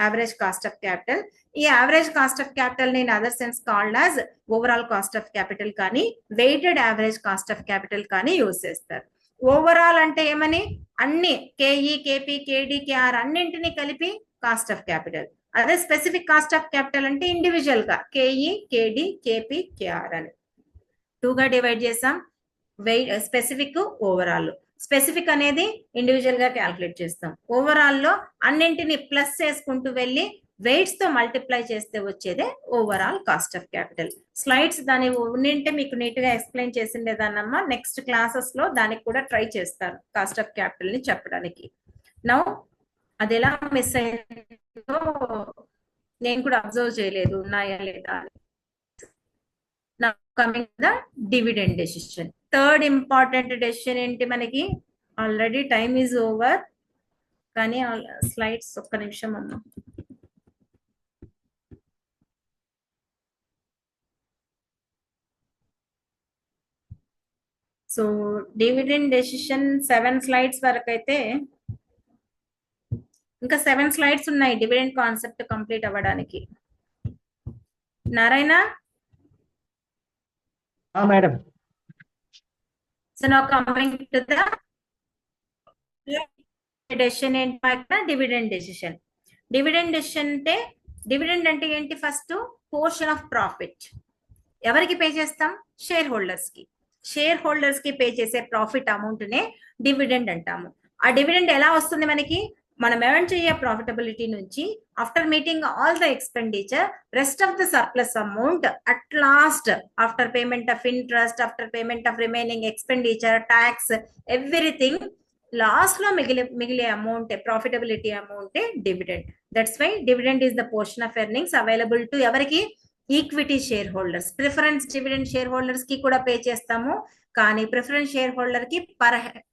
average cost of capital. ఈ average cost of capital ని in other sense called as overall cost of capital కానీ weighted average cost of capital కానీ use చేస్తారు. Overall అంటే ఏమని? అన్ని K E, KP, కేడి, KR అన్నింటినీ కలిపి కాస్ట్ ఆఫ్ క్యాపిటల్. అదే స్పెసిఫిక్ కాస్ట్ ఆఫ్ క్యాపిటల్ అంటే ఇండివిజువల్ గా కేఈ, కేడి, కేపి, కేఆర్ అని 2 గా డివైడ్ చేసాం. Specific, overall. స్పెసిఫిక్ అనేది ఇండివిజువల్ గా క్యాల్కులేట్ చేస్తాం. ఓవరాల్ లో అన్నింటిని ప్లస్ చేసుకుంటూ వెళ్ళి వెయిట్స్ తో మల్టిప్లై చేస్తే వచ్చేదే overall cost of capital. Slides దాని ఉండింటే మీకు నీట్ గా ఎక్స్ప్లెయిన్ చేసిండేదాన్నమ్మా. నెక్స్ట్ క్లాసెస్ లో దానికి కూడా ట్రై చేస్తాను కాస్ట్ ఆఫ్ క్యాపిటల్ ని చెప్పడానికి. నౌ అది ఎలా మిస్ అయిందో నేను కూడా అబ్జర్వ్ చేయలేదు, ఉన్నాయా లేదా. Now coming to the dividend decision. Third important decision ఏంటి మనకి? ఆల్రెడీ టైమ్ ఈజ్ ఓవర్, కానీ స్లైడ్స్ ఒక్క నిమిషం అమ్మా. సో డివిడెండ్ డెసిషన్ 7 స్లైడ్స్ వరకు అయితే, ఇంకా 7 స్లైడ్స్ ఉన్నాయి డివిడెండ్ కాన్సెప్ట్ కంప్లీట్ అవ్వడానికి. Narayana, madam. So now coming to the decision ఏంటి? Dividend decision. డివిడెండ్ డెసిషన్ అంటే, డివిడెండ్ అంటే ఏంటి? ఫస్ట్ పోర్షన్ ఆఫ్ ప్రాఫిట్ ఎవరికి పే చేస్తాం? షేర్ హోల్డర్స్ కి. షేర్ హోల్డర్స్ కి పే చేసే ప్రాఫిట్ అమౌంట్ నే డివిడెండ్ అంటాము. ఆ డివిడెండ్ ఎలా వస్తుంది మనకి? మనం ఎర్న్ చేయే ప్రాఫిటబిలిటీ నుంచి after meeting all the expenditure, rest of the surplus amount at last after payment of interest, after payment of remaining expenditure, tax, everything, last లో మిగిలే amount, profitability amount dividend. That's why dividend is the portion of earnings available to ఎవరికి? Equity share holders. Preference dividend share holders కి కూడా pay చేస్తాము, కానీ preference share holder కి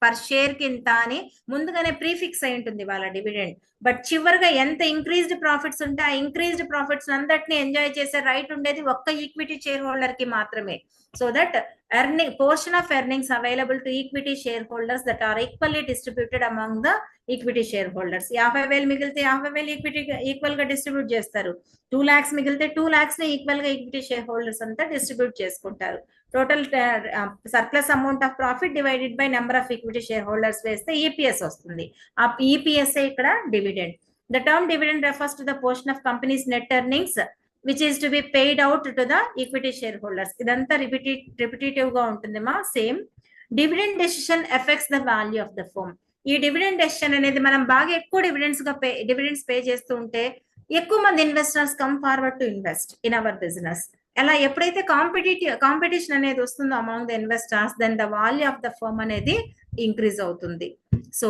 per share కింద అని ముందుగానే ప్రీఫిక్స్ అయి ఉంటుంది వాళ్ళ డివిడెండ్. బట్ చివరిగా ఎంత ఇంక్రీజ్డ్ ప్రాఫిట్స్ ఉంటే ఆ ఇంక్రీజ్డ్ ప్రాఫిట్స్ అందరినీ ఎంజాయ్ చేసే రైట్ ఉండేది ఒక్క ఈక్విటీ షేర్ హోల్డర్ కి మాత్రమే. So that portion of earnings available to equity share holders that are equally distributed among the equity share holders. 50,000 మిగిలితే 50,000 ఈక్విటీ ఈక్వల్ గా డిస్ట్రిబ్యూట్ చేస్తారు. 2 lakhs మిగిలితే 2 lakhs ని ఈక్వల్ గా ఈక్విటీ షేర్ హోల్డర్స్ అంతా distribute చేసుకుంటారు. Total surplus amount of profit divided by number of equity share holders వేస్తే EPS వస్తుంది. ఆ ఈపీఎస్ ఇక్కడ dividend. The term dividend refers to the portion of companies net earnings which is to be paid out to the equity shareholders. ఇదంతా repetitive గా ఉంటుందమ్మా. Same dividend decision effects the value of the firm. ఈ dividend decision అనేది మనం బాగా ఎక్కువ dividends pay చేస్తూ ఉంటే ఎక్కువ మంది investors come forward to invest in our business. ఎలా ఎప్పుడైతే కాంపిటీషన్ అనేది వస్తుందో among the investors, then the value of the firm అనేది ఇంక్రీజ్ అవుతుంది. So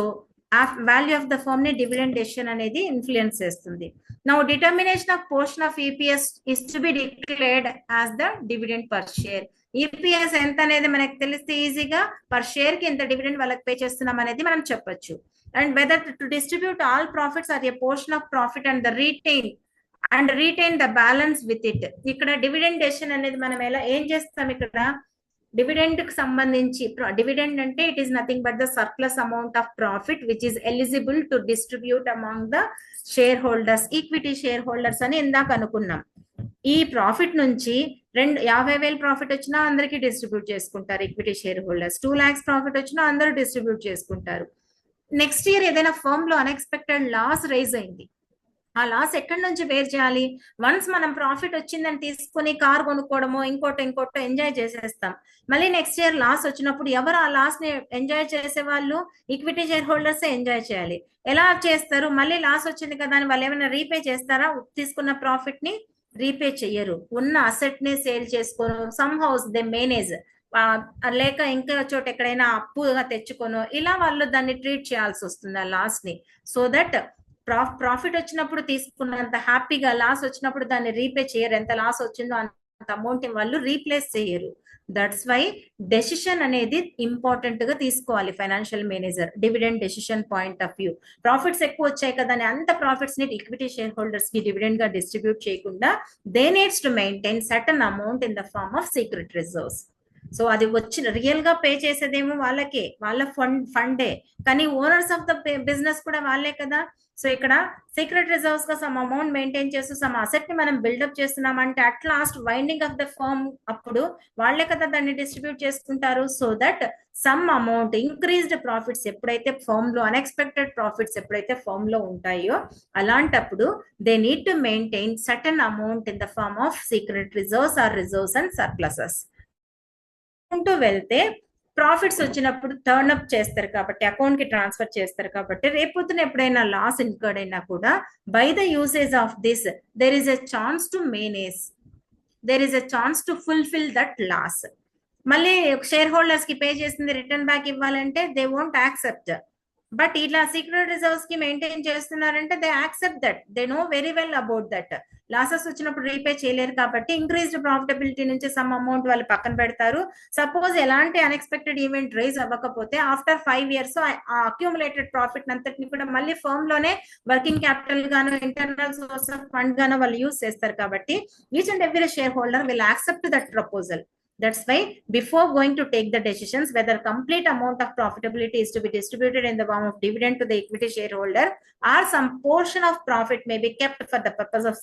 value of the firm ని డివిడెండ్ డెసిషన్ అనేది ఇన్ఫ్లుయెన్స్ చేస్తుంది. Now determination of portion of EPS is to be declared as the dividend per share. EPS ఎంత అనేది మనకు తెలిస్తే ఈజీగా పర్ షేర్ కి ఎంత డివిడెండ్ వాళ్ళకి పే చేస్తున్నాం అనేది మనం చెప్పొచ్చు. And whether to distribute all profits or a portion of profit and retain the balance with it. ఇక్కడ డివిడెండ్ డెసిషన్ అనేది మనం ఏం చేస్తాం? ఇక్కడ డివిడెండ్ కి సంబంధించి, డివిడెండ్ అంటే it is nothing but the surplus amount of profit which is eligible to distribute among the share holders, equity share holders అని ఇందాక అనుకున్నాం. ఈ ప్రాఫిట్ నుంచి 50,000 ప్రాఫిట్ వచ్చినా అందరికీ డిస్ట్రిబ్యూట్ చేసుకుంటారు equity share holders. 2 lakhs profit వచ్చినా అందరూ డిస్ట్రిబ్యూట్ చేసుకుంటారు. నెక్స్ట్ ఇయర్ ఏదైనా ఫర్మ్ లో అన్ఎక్స్పెక్టెడ్ లాస్ రైజ్ అయింది, ఆ లాస్ ఎక్కడి నుంచి బేర్ చేయాలి? వన్స్ మనం ప్రాఫిట్ వచ్చిందని తీసుకుని కార్ కొనుక్కోవడమో ఇంకోటో ఎంజాయ్ చేసేస్తాం. మళ్ళీ నెక్స్ట్ ఇయర్ లాస్ వచ్చినప్పుడు ఎవరు ఆ లాస్ ని ఎంజాయ్ చేసే వాళ్ళు? ఈక్విటీ షేర్ హోల్డర్స్ ఎంజాయ్ చేయాలి. ఎలా చేస్తారు? మళ్ళీ లాస్ వచ్చింది కదా అని వాళ్ళు ఏమైనా రీపే చేస్తారా? తీసుకున్న ప్రాఫిట్ ని రీపే చెయ్యరు. ఉన్న అసెట్ ని సేల్ చేసుకోను, సమ్ హౌస్ దే మేనేజ్, లేక ఇంకా చోట ఎక్కడైనా అప్పుగా తెచ్చుకోను, ఇలా వాళ్ళు దాన్ని ట్రీట్ చేయాల్సి వస్తుంది ఆ లాస్ ని. సో దట్ ప్రాఫిట్ వచ్చినప్పుడు తీసుకున్నంత హ్యాపీగా లాస్ వచ్చినప్పుడు దాన్ని రీపే చేయరు. ఎంత లాస్ వచ్చిందో అంత అమౌంట్ వాళ్ళు రీప్లేస్ చేయరు. దట్స్ వై డెసిషన్ అనేది ఇంపార్టెంట్ గా తీసుకోవాలి financial manager, dividend decision point of view. Profits ఎక్కువ వచ్చాయి కదా అని అంత ప్రాఫిట్స్ ని ఈక్విటీ షేర్ హోల్డర్స్ కి డివిడెండ్ గా డిస్ట్రిబ్యూట్ చేయకుండా they needs to maintain certain amount in the form of secret reserves. So అది వచ్చిన రియల్ గా పే చేసేదేమో వాళ్ళకే, వాళ్ళ ఫండే, కానీ ఓనర్స్ ఆఫ్ ద బిజినెస్ కూడా వాళ్ళే కదా. సో ఇక్కడ సీక్రెట్ రిజర్వ్స్ గా సమ్ అమౌంట్ మెయింటైన్ చేస్తూ సమ్ అసెట్ ని మనం బిల్డప్ చేస్తున్నామంటే at last winding off the firm అప్పుడు వాళ్ళే కదా దాన్ని డిస్ట్రిబ్యూట్ చేసుకుంటారు. So that some amount increased profits ఎప్పుడైతే ఫర్మ్ లో, అన్ఎక్స్పెక్టెడ్ ప్రాఫిట్స్ ఎప్పుడైతే ఫర్మ్ లో ఉంటాయో అలాంటప్పుడు they need to maintain certain amount in the form of secret reserves or reserves and surpluses. వెళ్తే ప్రాఫిట్స్ వచ్చినప్పుడు టర్న్ అప్ చేస్తారు కాబట్టి, అకౌంట్ కి ట్రాన్స్ఫర్ చేస్తారు కాబట్టి, రేపొద్దున ఎప్పుడైనా లాస్ ఇన్కర్డ్ అయినా కూడా by the usage of this there is a chance to manage, there is a chance to fulfil that loss. మళ్ళీ షేర్ హోల్డర్స్ కి పే చేసింది రిటర్న్ బ్యాక్ ఇవ్వాలంటే దే వోంట్ యాక్సెప్ట్. బట్ ఇట్లా సీక్రెట్ రిజర్వ్స్ కి maintain చేస్తున్నారంటే they accept that, they know very well about that. Losses వచ్చినప్పుడు repay చేయలేరు కాబట్టి ఇంక్రీజ్డ్ ప్రాఫిటబిలిటీ నుంచి సమ్ అమౌంట్ వాళ్ళు పక్కన పెడతారు. సపోజ్ ఎలాంటి అన్ఎక్స్పెక్టెడ్ ఈవెంట్ రైజ్ అవ్వకపోతే ఆఫ్టర్ 5 years ఆ అక్యూములేటెడ్ ప్రాఫిట్ అంతటిని కూడా మళ్ళీ ఫర్మ్ లోనే వర్కింగ్ క్యాపిటల్ గాను, ఇంటర్నల్ సోర్స్ ఆఫ్ ఫండ్ గాను వాళ్ళు యూజ్ చేస్తారు కాబట్టి each and every share holder will accept that proposal. That's why before going to take the decisions whether complete amount of profitability is to be distributed in the form of dividend to the equity shareholder or some portion of profit may be kept for the purpose of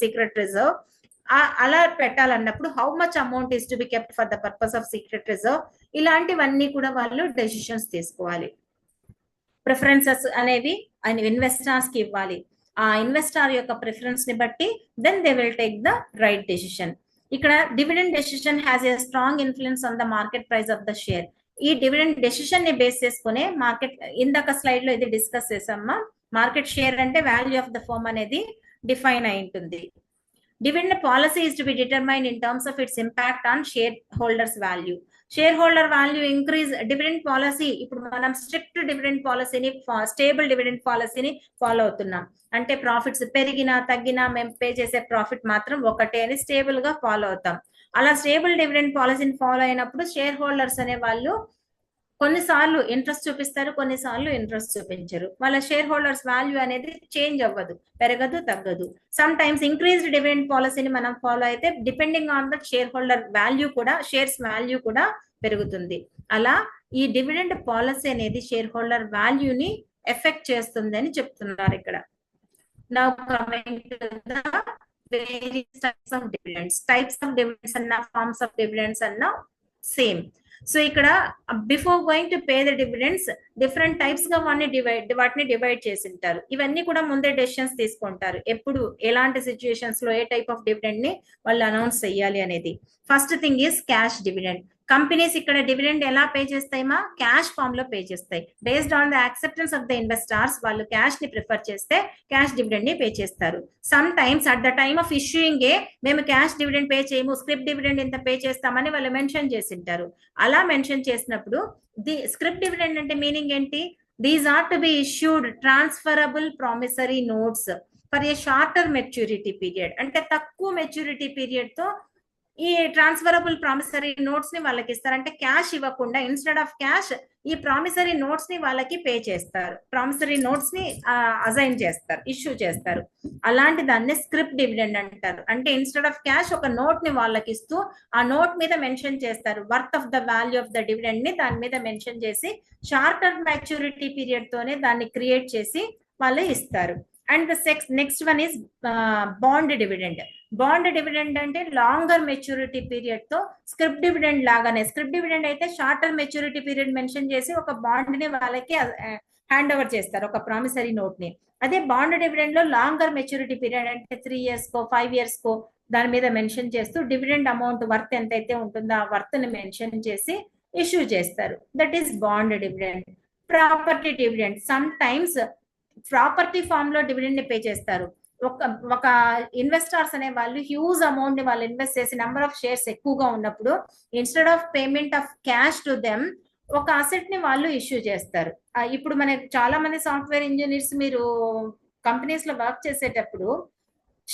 secret reserve, అలా పెట్టాలన్నప్పుడు how much amount is to be kept for the purpose of secret reserve, ఇలాంటివన్నీ కూడా వాళ్ళు decisions తీసుకోవాలి. Preferences అనేవి investors కి ఇవ్వాలి. ఆ ఇన్వెస్టర్ యొక్క ప్రిఫరెన్స్ ని బట్టి then they will take the right decision. ఇక్కడ dividend decision has a strong influence on the market price of the share. ఈ డివిడెండ్ డెసిషన్ ని బేస్ చేసుకునే మార్కెట్, ఇందాక స్లైడ్ లో ఇది డిస్కస్ చేసామా, మార్కెట్ షేర్ అంటే వాల్యూ ఆఫ్ ద ఫర్మ్ అనేది డిఫైన్ అయి ఉంటుంది. Dividend policy is to be determine in terms of its impact on share holders value. Share holder value increase, dividend policy, ఇప్పుడు మనం స్ట్రిక్ట్ డివిడెండ్ పాలసీని, stable dividend పాలసీని follow అవుతున్నాం. అంటే profits పెరిగినా తగ్గినా మేము పే చేసే ప్రాఫిట్ మాత్రం ఒకటే అని స్టేబుల్ గా ఫాలో అవుతాం. అలా స్టేబుల్ డివిడెండ్ పాలసీని ఫాలో అయినప్పుడు షేర్ హోల్డర్స్ అనే వాళ్ళు కొన్నిసార్లు ఇంట్రెస్ట్ చూపిస్తారు, కొన్నిసార్లు ఇంట్రెస్ట్ చూపించరు. వాళ్ళ షేర్ హోల్డర్స్ వాల్యూ అనేది చేంజ్ అవ్వదు, పెరగదు, తగ్గదు. సమ్ టైమ్స్ ఇంక్రీజ్డ్ డివిడెండ్ పాలసీని మనం ఫాలో అయితే depending on the share holder value కూడా, షేర్స్ వాల్యూ కూడా పెరుగుతుంది. అలా ఈ డివిడెండ్ పాలసీ అనేది షేర్ హోల్డర్ వాల్యూని ఎఫెక్ట్ చేస్తుంది అని చెప్తున్నారు ఇక్కడ. Now coming to the various types of dividends అన్న, ఫార్మ్స్ ఆఫ్ డివిడెండ్స్ అన్న సేమ్. సో ఇక్కడ before going to pay the dividends different types గా వాటిని డివైడ్ చేసి ఉంటారు. ఇవన్నీ కూడా ముందే డెసిషన్స్ తీసుకుంటారు, ఎప్పుడు ఎలాంటి సిచ్యుయేషన్స్ లో ఏ టైప్ ఆఫ్ డివిడెండ్ ని వాళ్ళు అనౌన్స్ చేయాలి అనేది. First thing is cash dividend. Companies ఇక్కడ డివిడెండ్ ఎలా పే చేస్తాయిమా, క్యాష్ ఫామ్ లో పే చేస్తాయి. Based on the acceptance of the investors వాళ్ళు క్యాష్ ని ప్రిఫర్ చేస్తే క్యాష్ డివిడెండ్ ని పే చేస్తారు. Some times at the time of issuing మేము క్యాష్ డివిడెండ్ పే చేయము, స్క్రిప్ట్ డివిడెండ్ ఇంత పే చేస్తామని వాళ్ళు మెన్షన్ చేసింటారు. అలా మెన్షన్ చేసినప్పుడు ది స్క్రిప్ట్ డివిడెండ్ అంటే మీనింగ్ ఏంటి, these are to be issued transferable promissory notes for a shorter maturity period. అంటే తక్కువ మెచ్యూరిటీ పీరియడ్ తో ఈ ట్రాన్స్ఫరబుల్ ప్రామిసరీ నోట్స్ ని వాళ్ళకి ఇస్తారు. అంటే క్యాష్ ఇవ్వకుండా ఇన్స్టెడ్ ఆఫ్ క్యాష్ ఈ ప్రామిసరీ నోట్స్ ని వాళ్ళకి పే చేస్తారు, ప్రామిసరీ నోట్స్ ని అసైన్ చేస్తారు, ఇష్యూ చేస్తారు. అలాంటి దాన్ని స్క్రిప్ట్ డివిడెండ్ అంటారు. అంటే ఇన్స్టెడ్ ఆఫ్ క్యాష్ ఒక నోట్ ని వాళ్ళకి ఇస్తూ ఆ నోట్ మీద మెన్షన్ చేస్తారు worth of the value of the dividend ని, దాని మీద మెన్షన్ చేసి షార్టర్ మెచ్యూరిటీ పీరియడ్ తోనే దాన్ని క్రియేట్ చేసి వాళ్ళు ఇస్తారు. And the next one is bond dividend. Bond dividend అంటే లాంగర్ మెచ్యూరిటీ పీరియడ్ తో స్క్రిప్ట్ డివిడెండ్ లాగానే, స్క్రిప్ట్ డివిడెండ్ అయితే షార్టర్ మెచ్యూరిటీ పీరియడ్ మెన్షన్ చేసి ఒక బాండ్ ని వాళ్ళకి హ్యాండ్ ఓవర్ చేస్తారు, ఒక ప్రామిసరీ నోట్ ని. అదే బాండ్ డివిడెండ్ లో లాంగర్ మెచ్యూరిటీ పీరియడ్ అంటే 3 years కో 5 years కో దాని మీద మెన్షన్ చేస్తూ డివిడెండ్ అమౌంట్ వర్త్ ఎంతైతే ఉంటుందో ఆ వర్త్ ని మెన్షన్ చేసి ఇష్యూ చేస్తారు. That is bond dividend. Property dividend, some times property form లో డివిడెండ్ ని పే చేస్తారు. ఒక ఇన్వెస్టర్స్ అనే వాళ్ళు హ్యూజ్ అమౌంట్ ని వాళ్ళు ఇన్వెస్ట్ చేసి నెంబర్ ఆఫ్ షేర్స్ ఎక్కువగా ఉన్నప్పుడు instead of payment of cash to them ఒక అసెట్ ని వాళ్ళు ఇష్యూ చేస్తారు. ఇప్పుడు మనకి చాలా మంది సాఫ్ట్వేర్ ఇంజనీర్స్ మీరు కంపెనీస్ లో వర్క్ చేసేటప్పుడు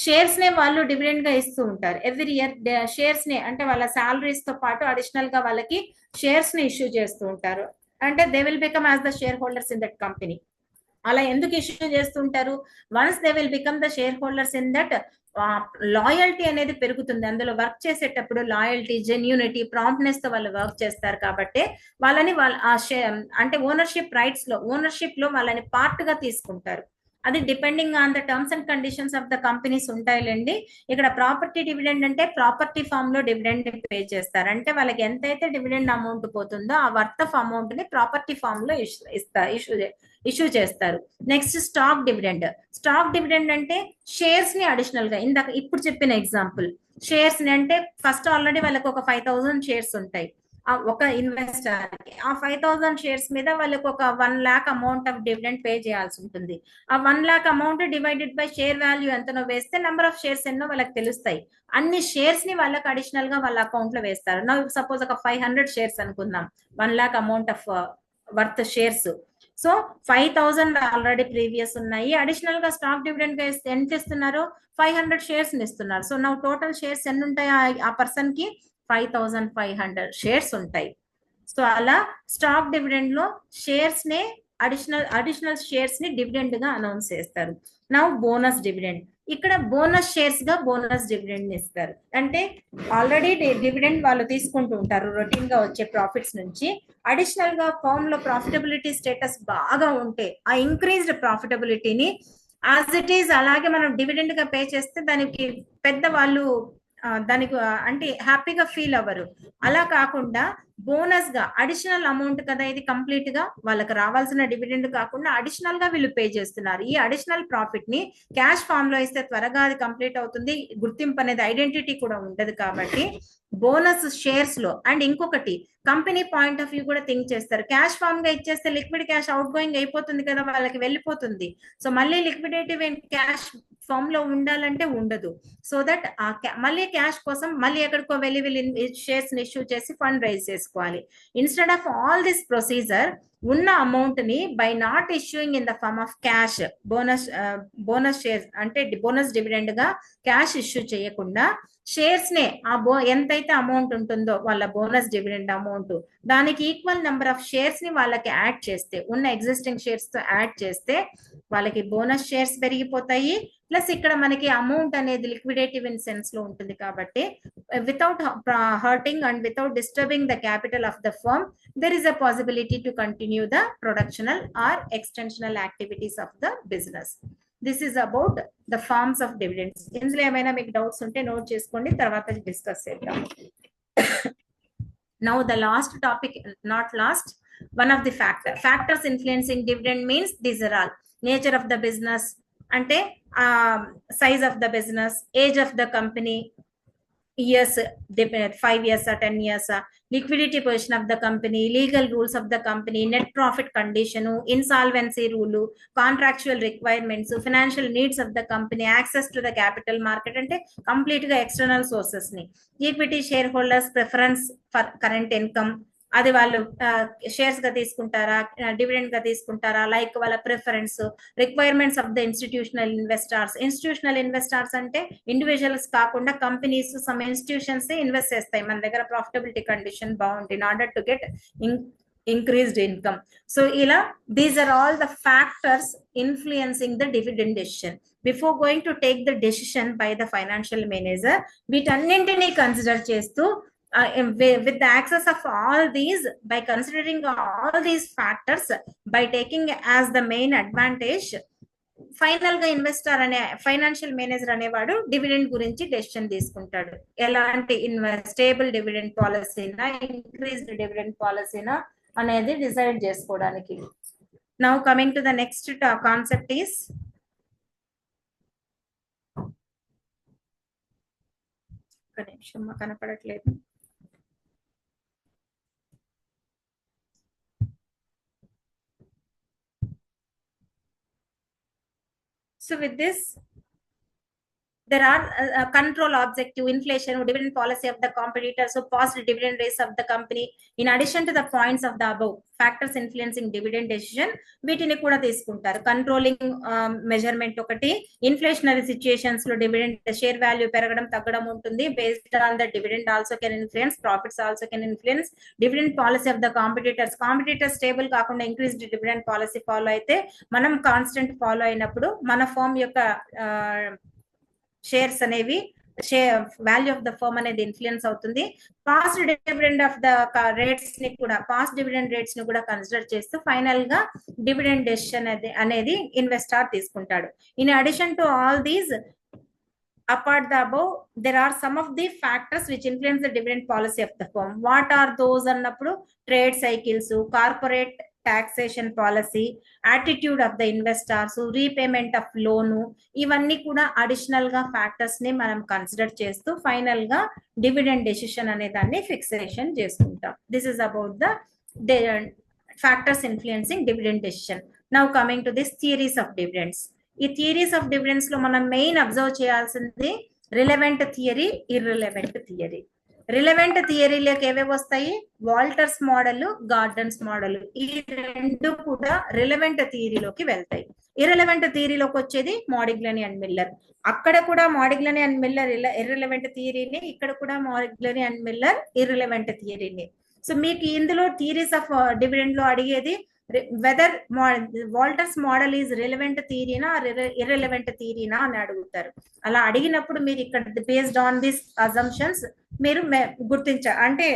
షేర్స్ నే వాళ్ళు డివిడెండ్ గా ఇస్తూ ఉంటారు. ఎవ్రీ ఇయర్ షేర్స్ ని, అంటే వాళ్ళ సాలరీస్ తో పాటు అడిషనల్ గా వాళ్ళకి షేర్స్ ని ఇష్యూ చేస్తూ ఉంటారు. అంటే they will become as the share holders in that company. అలా ఎందుకు ఇష్యూ చేస్తుంటారు, once they will become the share holders in that loyalty అనేది పెరుగుతుంది. అందులో వర్క్ చేసేటప్పుడు లాయల్టీ, జెన్యూనిటీ, ప్రాంప్ట్నెస్ తో వాళ్ళు వర్క్ చేస్తారు కాబట్టి వాళ్ళని అంటే ఓనర్షిప్ లో వాళ్ళని పార్ట్ గా తీసుకుంటారు. అది depending on the terms and conditions of the companies ఉంటాయిలేండి. ఇక్కడ ప్రాపర్టీ డివిడెండ్ అంటే ప్రాపర్టీ ఫామ్ లో డివిడెండ్ పే చేస్తారు. అంటే వాళ్ళకి ఎంతైతే డివిడెండ్ అమౌంట్ పోతుందో ఆ వర్త్ ఆఫ్ అమౌంట్ ని ప్రాపర్టీ ఫామ్ లో ఇష్యూ చేస్తారు. నెక్స్ట్ స్టాక్ డివిడెండ్ అంటే షేర్స్ ని అడిషనల్ గా ఇప్పుడు చెప్పిన ఎగ్జాంపుల్ షేర్స్ ని అంటే ఫస్ట్ ఆల్రెడీ వాళ్ళకి ఒక 5,000 షేర్స్ ఉంటాయి ఒక ఇన్వెస్టర్ కి. ఆ 5,000 షేర్స్ మీద వాళ్ళకి ఒక 1 lakh amount of dividend pay చేయాల్సి ఉంటుంది. ఆ 1 lakh amount divided by share value ఎంతనో వేస్తే నెంబర్ ఆఫ్ షేర్స్ ఎన్నో వాళ్ళకి తెలుస్తాయి. అన్ని షేర్స్ ని వాళ్ళకి అడిషనల్ గా వాళ్ళ అకౌంట్ లో వేస్తారు. నా సపోజ్ ఒక 500 షేర్స్ అనుకుందాం, 1 lakh amount of worth shares. So 5,000 already previous ఉన్నాయి. అడిషనల్ గా స్టాక్ డివిడెండ్ గా ఎంత ఇస్తున్నారు? 500 షేర్స్ ఇస్తున్నారు. సో నా టోటల్ షేర్స్ ఎన్ని ఉంటాయి ఆ పర్సన్ కి? 5,500 షేర్స్ ఉంటాయి. సో అలా స్టాక్ డివిడెండ్ లో షేర్స్ నే అడిషనల్ షేర్స్ ని డివిడెండ్ గా అనౌన్స్ చేస్తారు. నా బోనస్ డివిడెండ్, ఇక్కడ బోనస్ షేర్స్ గా బోనస్ డివిడెండ్ ఇస్తారు. అంటే ఆల్రెడీ డివిడెండ్ వాళ్ళు తీసుకుంటూ ఉంటారు రొటీన్ గా వచ్చే ప్రాఫిట్స్ నుంచి. అడిషనల్ గా ఫర్మ్ లో ప్రాఫిటబిలిటీ స్టేటస్ బాగా ఉంటే ఆ ఇంక్రీజ్డ్ ప్రాఫిటబిలిటీని యాజ్ ఇట్ ఈస్ అలాగే మనం డివిడెండ్ గా పే చేస్తే దానికి పెద్ద వాళ్ళు దానికి అంటే హ్యాపీగా ఫీల్ అవ్వరు. అలా కాకుండా బోనస్ గా అడిషనల్ అమౌంట్ కదా ఇది, కంప్లీట్ గా వాళ్ళకి రావాల్సిన డివిడెండ్ కాకుండా అడిషనల్ గా వీళ్ళు పే చేస్తున్నారు. ఈ అడిషనల్ ప్రాఫిట్ ని క్యాష్ ఫామ్ లో ఇస్తే త్వరగా అది కంప్లీట్ అవుతుంది. గుర్తింపు అనేది ఐడెంటిటీ కూడా ఉండదు కాబట్టి బోనస్ షేర్స్ లో. అండ్ ఇంకొకటి కంపెనీ పాయింట్ ఆఫ్ వ్యూ కూడా థింక్ చేస్తారు. క్యాష్ ఫామ్ గా ఇచ్చేస్తే లిక్విడ్ క్యాష్ అవుట్ గోయింగ్ అయిపోతుంది కదా, వాళ్ళకి వెళ్ళిపోతుంది. సో మళ్ళీ లిక్విడేటివ్ క్యాష్ ఫామ్ లో ఉండాలంటే ఉండదు. సో దట్ మళ్ళీ క్యాష్ కోసం మళ్ళీ ఎక్కడికో వెళ్ళి షేర్స్ ని ఇష్యూ చేసి ఫండ్ రైజ్ చేసుకోవాలి. Instead of all this procedure ఉన్న అమౌంట్ ని by not issuing in the form of cash bonus shares అంటే బోనస్ డివిడెండ్ గా క్యాష్ ఇష్యూ చేయకుండా షేర్స్ నే ఎంతైతే అమౌంట్ ఉంటుందో వాళ్ళ బోనస్ డివిడెండ్ అమౌంట్ దానికి ఈక్వల్ నెంబర్ ఆఫ్ షేర్స్ ని వాళ్ళకి యాడ్ చేస్తే, ఉన్న ఎగ్జిస్టింగ్ షేర్స్ తో యాడ్ చేస్తే వాళ్ళకి బోనస్ షేర్స్ పెరిగిపోతాయి. ప్లస్ ఇక్కడ మనకి అమౌంట్ అనేది లిక్విడేటివ్ ఇన్ సెన్స్ లో ఉంటుంది కాబట్టి without hurting and without disturbing the capital of the firm there is a possibility to continue the productional or extensional activities of the business. This is about the forms of dividends. ఇందులో ఏమైనా మీకు doubts ఉంటే note చేసుకోండి, తర్వాత discuss చేద్దాం. Now the last topic, not last, one of the factors influencing dividend means these are all nature of the business, అంటే size of the business, age of the company, years, 5 years or 10 years, liquidity position of the company, legal rules of the company, net profit condition, insolvency rule, contractual requirements, financial needs of the company, access to the capital market అంటే complete గా external sources ని, equity share holders preference for current income, అది వాళ్ళు shares గా తీసుకుంటారా dividend గా తీసుకుంటారా, like వాళ్ళ preference, requirements of the institutional investors అంటే ఇండివిజువల్స్ కాకుండా కంపెనీస్, సమ్ ఇన్స్టిట్యూషన్స్ ఇన్వెస్ట్ చేస్తాయి మన దగ్గర ప్రాఫిటబిలిటీ కండిషన్ బాగుంటుంది in order to get increased income. So ila these are all the factors influencing the dividend decision. Before going to take the decision by the financial manager, వీటన్నింటినీ consider చేస్తూ with the access of all these, by considering all these factors, by taking as the main advantage, final గా investor అనే financial manager అనేవాడు dividend గురించి decision తీసుకుంటాడు. ఎలాంటి stable dividend పాలసీనా, increased dividend పాలసీనా అనేది decide చేసుకోవడానికి. Now coming to the next concept is ఒక నిమిషం కనపడట్లేదు. So with this, there are control objective, inflation, dividend policy of the competitor, so past dividend rates of the company. In addition to the points of the above factors influencing dividend decision, వీటిని కూడా తీసుకుంటారు. Controlling measurement ఒకటి, inflationary situations లో dividend share value పెరగడం తగ్గడం ఉంటుంది. Based on the dividend also can influence, profits also can influence. Dividend policy of the competitors stable కాకుండా increased dividend policy follow అయితే, మనం కాన్స్టెంట్ ఫాలో అయినప్పుడు మన ఫర్మ్ యొక్క షేర్స్ అనేవి వాల్యూ ఆఫ్ ద ఫర్మ్ అనేది ఇన్ఫ్లుయెన్స్ అవుతుంది. Past dividend of the rates ని కూడా కన్సిడర్ చేస్తూ ఫైనల్ గా డివిడెండ్ డెసిషన్ అనేది ఇన్వెస్టర్ తీసుకుంటాడు. In addition to all these, apart the above, there are some of the factors which influence the dividend policy of the firm. What are those అన్నప్పుడు trade cycles, corporate taxation policy, attitude of the investors, repayment of loan, ఇవన్నీ కూడా additional గా factors ని మనం consider చేస్తూ final గా dividend decision అనే దాన్ని ఫిక్సేషన్ చేసుకుంటాం. This is about the factors influencing dividend decision. Now coming to this theories of dividends. ఈ థియరీస్ ఆఫ్ డివిడెండ్స్ లో మనం మెయిన్ అబ్జర్వ్ చేయాల్సింది relevant theory, irrelevant theory. Relevant థియరీలోకి ఏవేవి వస్తాయి? వాల్టర్స్ మోడల్, గార్డన్స్ మోడల్, ఈ రెండు కూడా రిలవెంట్ థియరీలోకి వెళ్తాయి. ఇర్రిలవెంట్ థియరీలోకి వచ్చేది మోడిగ్లనీ అండ్ మిల్లర్. అక్కడ కూడా మోడిగ్లనీ అండ్ మిల్లర్ ఇర్రిలవెంట్ థియరీని, ఇక్కడ కూడా మోడిగ్లనీ అండ్ మిల్లర్ ఇర్రిలవెంట్ థియరీని. సో మీకు ఇందులో థియరీస్ ఆఫ్ డివిడెండ్ లో అడిగేది whether Walter's model is relevant థియరీనా ఇర్రిలవెంట్ థియరీనా అని అడుగుతారు. అలా అడిగినప్పుడు మీరు ఇక్కడ బేస్డ్ ఆన్ దిస్ అజంప్షన్స్ మీరు అంటే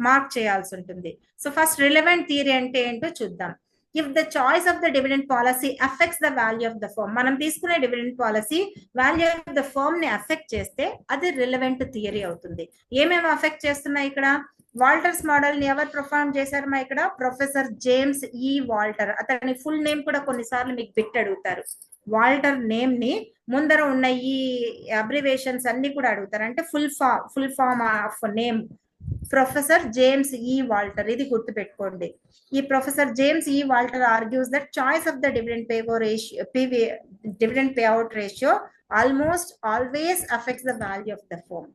మార్క్ చేయాల్సి ఉంటుంది. సో ఫస్ట్ రిలవెంట్ థియరీ అంటే ఏంటో చూద్దాం. If the choice of the dividend policy affects the value of the firm, మనం తీసుకునే dividend policy value of the firm ని అఫెక్ట్ చేస్తే అది రిలవెంట్ థియరీ అవుతుంది. ఏమేమి అఫెక్ట్ చేస్తున్నాయి ఇక్కడ? వాల్టర్స్ మోడల్ ని ఎవరు పర్ఫార్మ్ చేశారు? మా ఇక్కడ ప్రొఫెసర్ జేమ్స్ ఈ వాల్టర్. అతని ఫుల్ నేమ్ కూడా కొన్నిసార్లు మీకు బిట్ అడుగుతారు. వాల్టర్ నేమ్ ని ముందర ఉన్న ఈ అబ్రివేషన్స్ అన్ని కూడా అడుగుతారు. అంటే full form of name professor James E Walter. ఇది గుర్తు పెట్టుకోండి. ఈ professor James E Walter argues that choice of the dividend payout ratio almost always affects the value of the firm.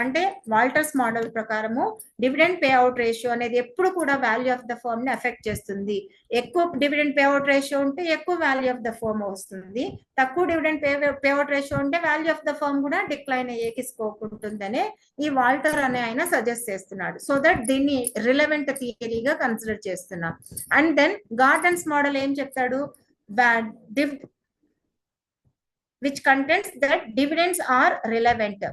అంటే వాల్టర్స్ మోడల్ ప్రకారము డివిడెండ్ పేఅవుట్ రేషియో అనేది ఎప్పుడు కూడా value of the firm ని ఎఫెక్ట్ చేస్తుంది. ఎక్కువ డివిడెండ్ పేఅవుట్ రేషియో ఉంటే ఎక్కువ వాల్యూ ఆఫ్ ద ఫర్మ్ వస్తుంది. తక్కువ డివిడెండ్ పేఅవుట్ రేషియో ఉంటే వాల్యూ ఆఫ్ ద ఫర్మ్ కూడా డిక్లైన్ అయ్యేకి స్కోప్ ఉంటుందనే ఈ వాల్టర్ అనే ఆయన సజెస్ట్ చేస్తున్నాడు. సో దట్ దీన్ని రిలవెంట్ థియరీగా కన్సిడర్ చేస్తున్నాం. అండ్ దెన్ గార్డన్స్ మోడల్ ఏం చెప్తాడు? which contends that dividends are relevant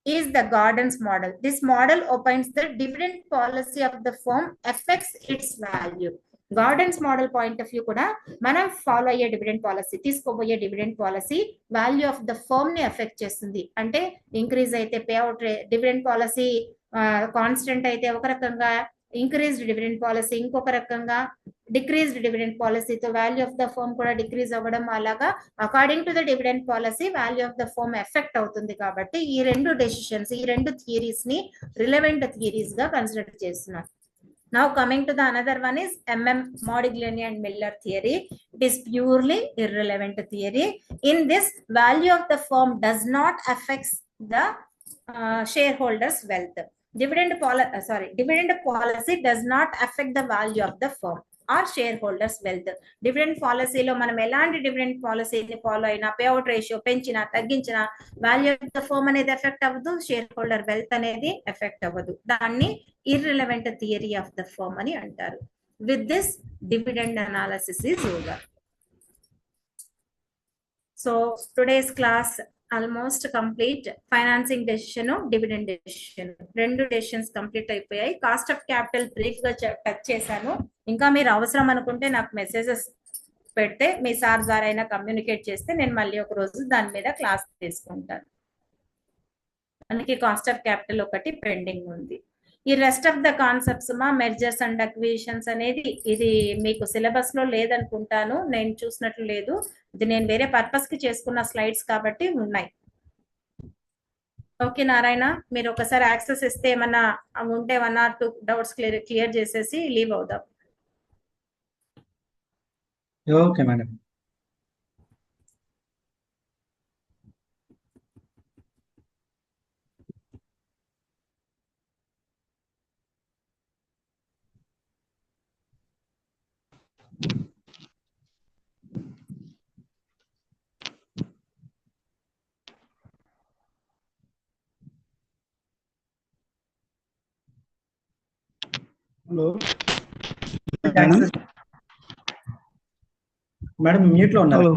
is the Gordon's model. This model opines that dividend policy of the firm affects its value. Gordon's model point of view కూడా మనం follow అయ్యే dividend policy, తీసుకోబోయే dividend policy value of the firm ని effect చేస్తుంది. అంటే increase అయితే payout dividend policy constant అయితే ఒక రకంగా, ఇంక్రీజ్డ్ డివిడెండ్ పాలసీ ఇంకొక రకంగా, డిక్రీజ్డ్ డివిడెండ్ పాలసీతో వాల్యూ ఆఫ్ ద ఫర్మ్ కూడా డిక్రీజ్ అవ్వడం, అలాగా according to the dividend policy value of the firm effect అవుతుంది. కాబట్టి ఈ రెండు డెసిషన్స్, ఈ రెండు థియరీస్ ని రిలవెంట్ థియరీస్ గా కన్సిడర్ చేస్తున్నారు. Now coming to the another one is Modigliani and Miller theory. It is purely irrelevant theory. In this, value of the firm does not affect the shareholders' wealth. Dividend policy does not affect the value of the firm or shareholders' wealth. Dividend policy lo manam elanti dividend policy ni follow aina, payout ratio penchina tagginchina value of the firm anedi affect avadu, shareholder wealth anedi affect avadu. Danni irrelevant theory of the firm ani antaru. With this, dividend analysis is over. So today's class almost complete. Financing decision, dividend decision, రెండు decisions complete అయిపోయాయి. Cost of capital brief గా touch చేశాను. ఇంకా మీరు అవసరం అనుకుంటే నాకు messages పెడితే, మీ సార్ ద్వారా అయినా కమ్యూనికేట్ చేస్తే నేను మళ్ళీ ఒక రోజు దాని మీద క్లాస్ తీసుకుంటాను. మనకి కాస్ట్ ఆఫ్ క్యాపిటల్ ఒకటి పెండింగ్ ఉంది. ఈ rest of the concepts mergers and acquisitions అనేది ఇది మీకు సిలబస్ లో లేదనుకుంటాను, నేను చూసినట్లు లేదు. ఇది నేను వేరే పర్పస్ కి చేసుకున్న స్లైడ్స్ కాబట్టి ఉన్నాయి. ఓకే నారాయణ, మీరు ఒకసారి యాక్సెస్ ఇస్తే ఏమన్నా ఉంటే 1 or 2 డౌట్స్ క్లియర్ చేసేసి లీవ్ అవుదాం. Okay madam. Hello madam mute లో ఉన్నారు. హలో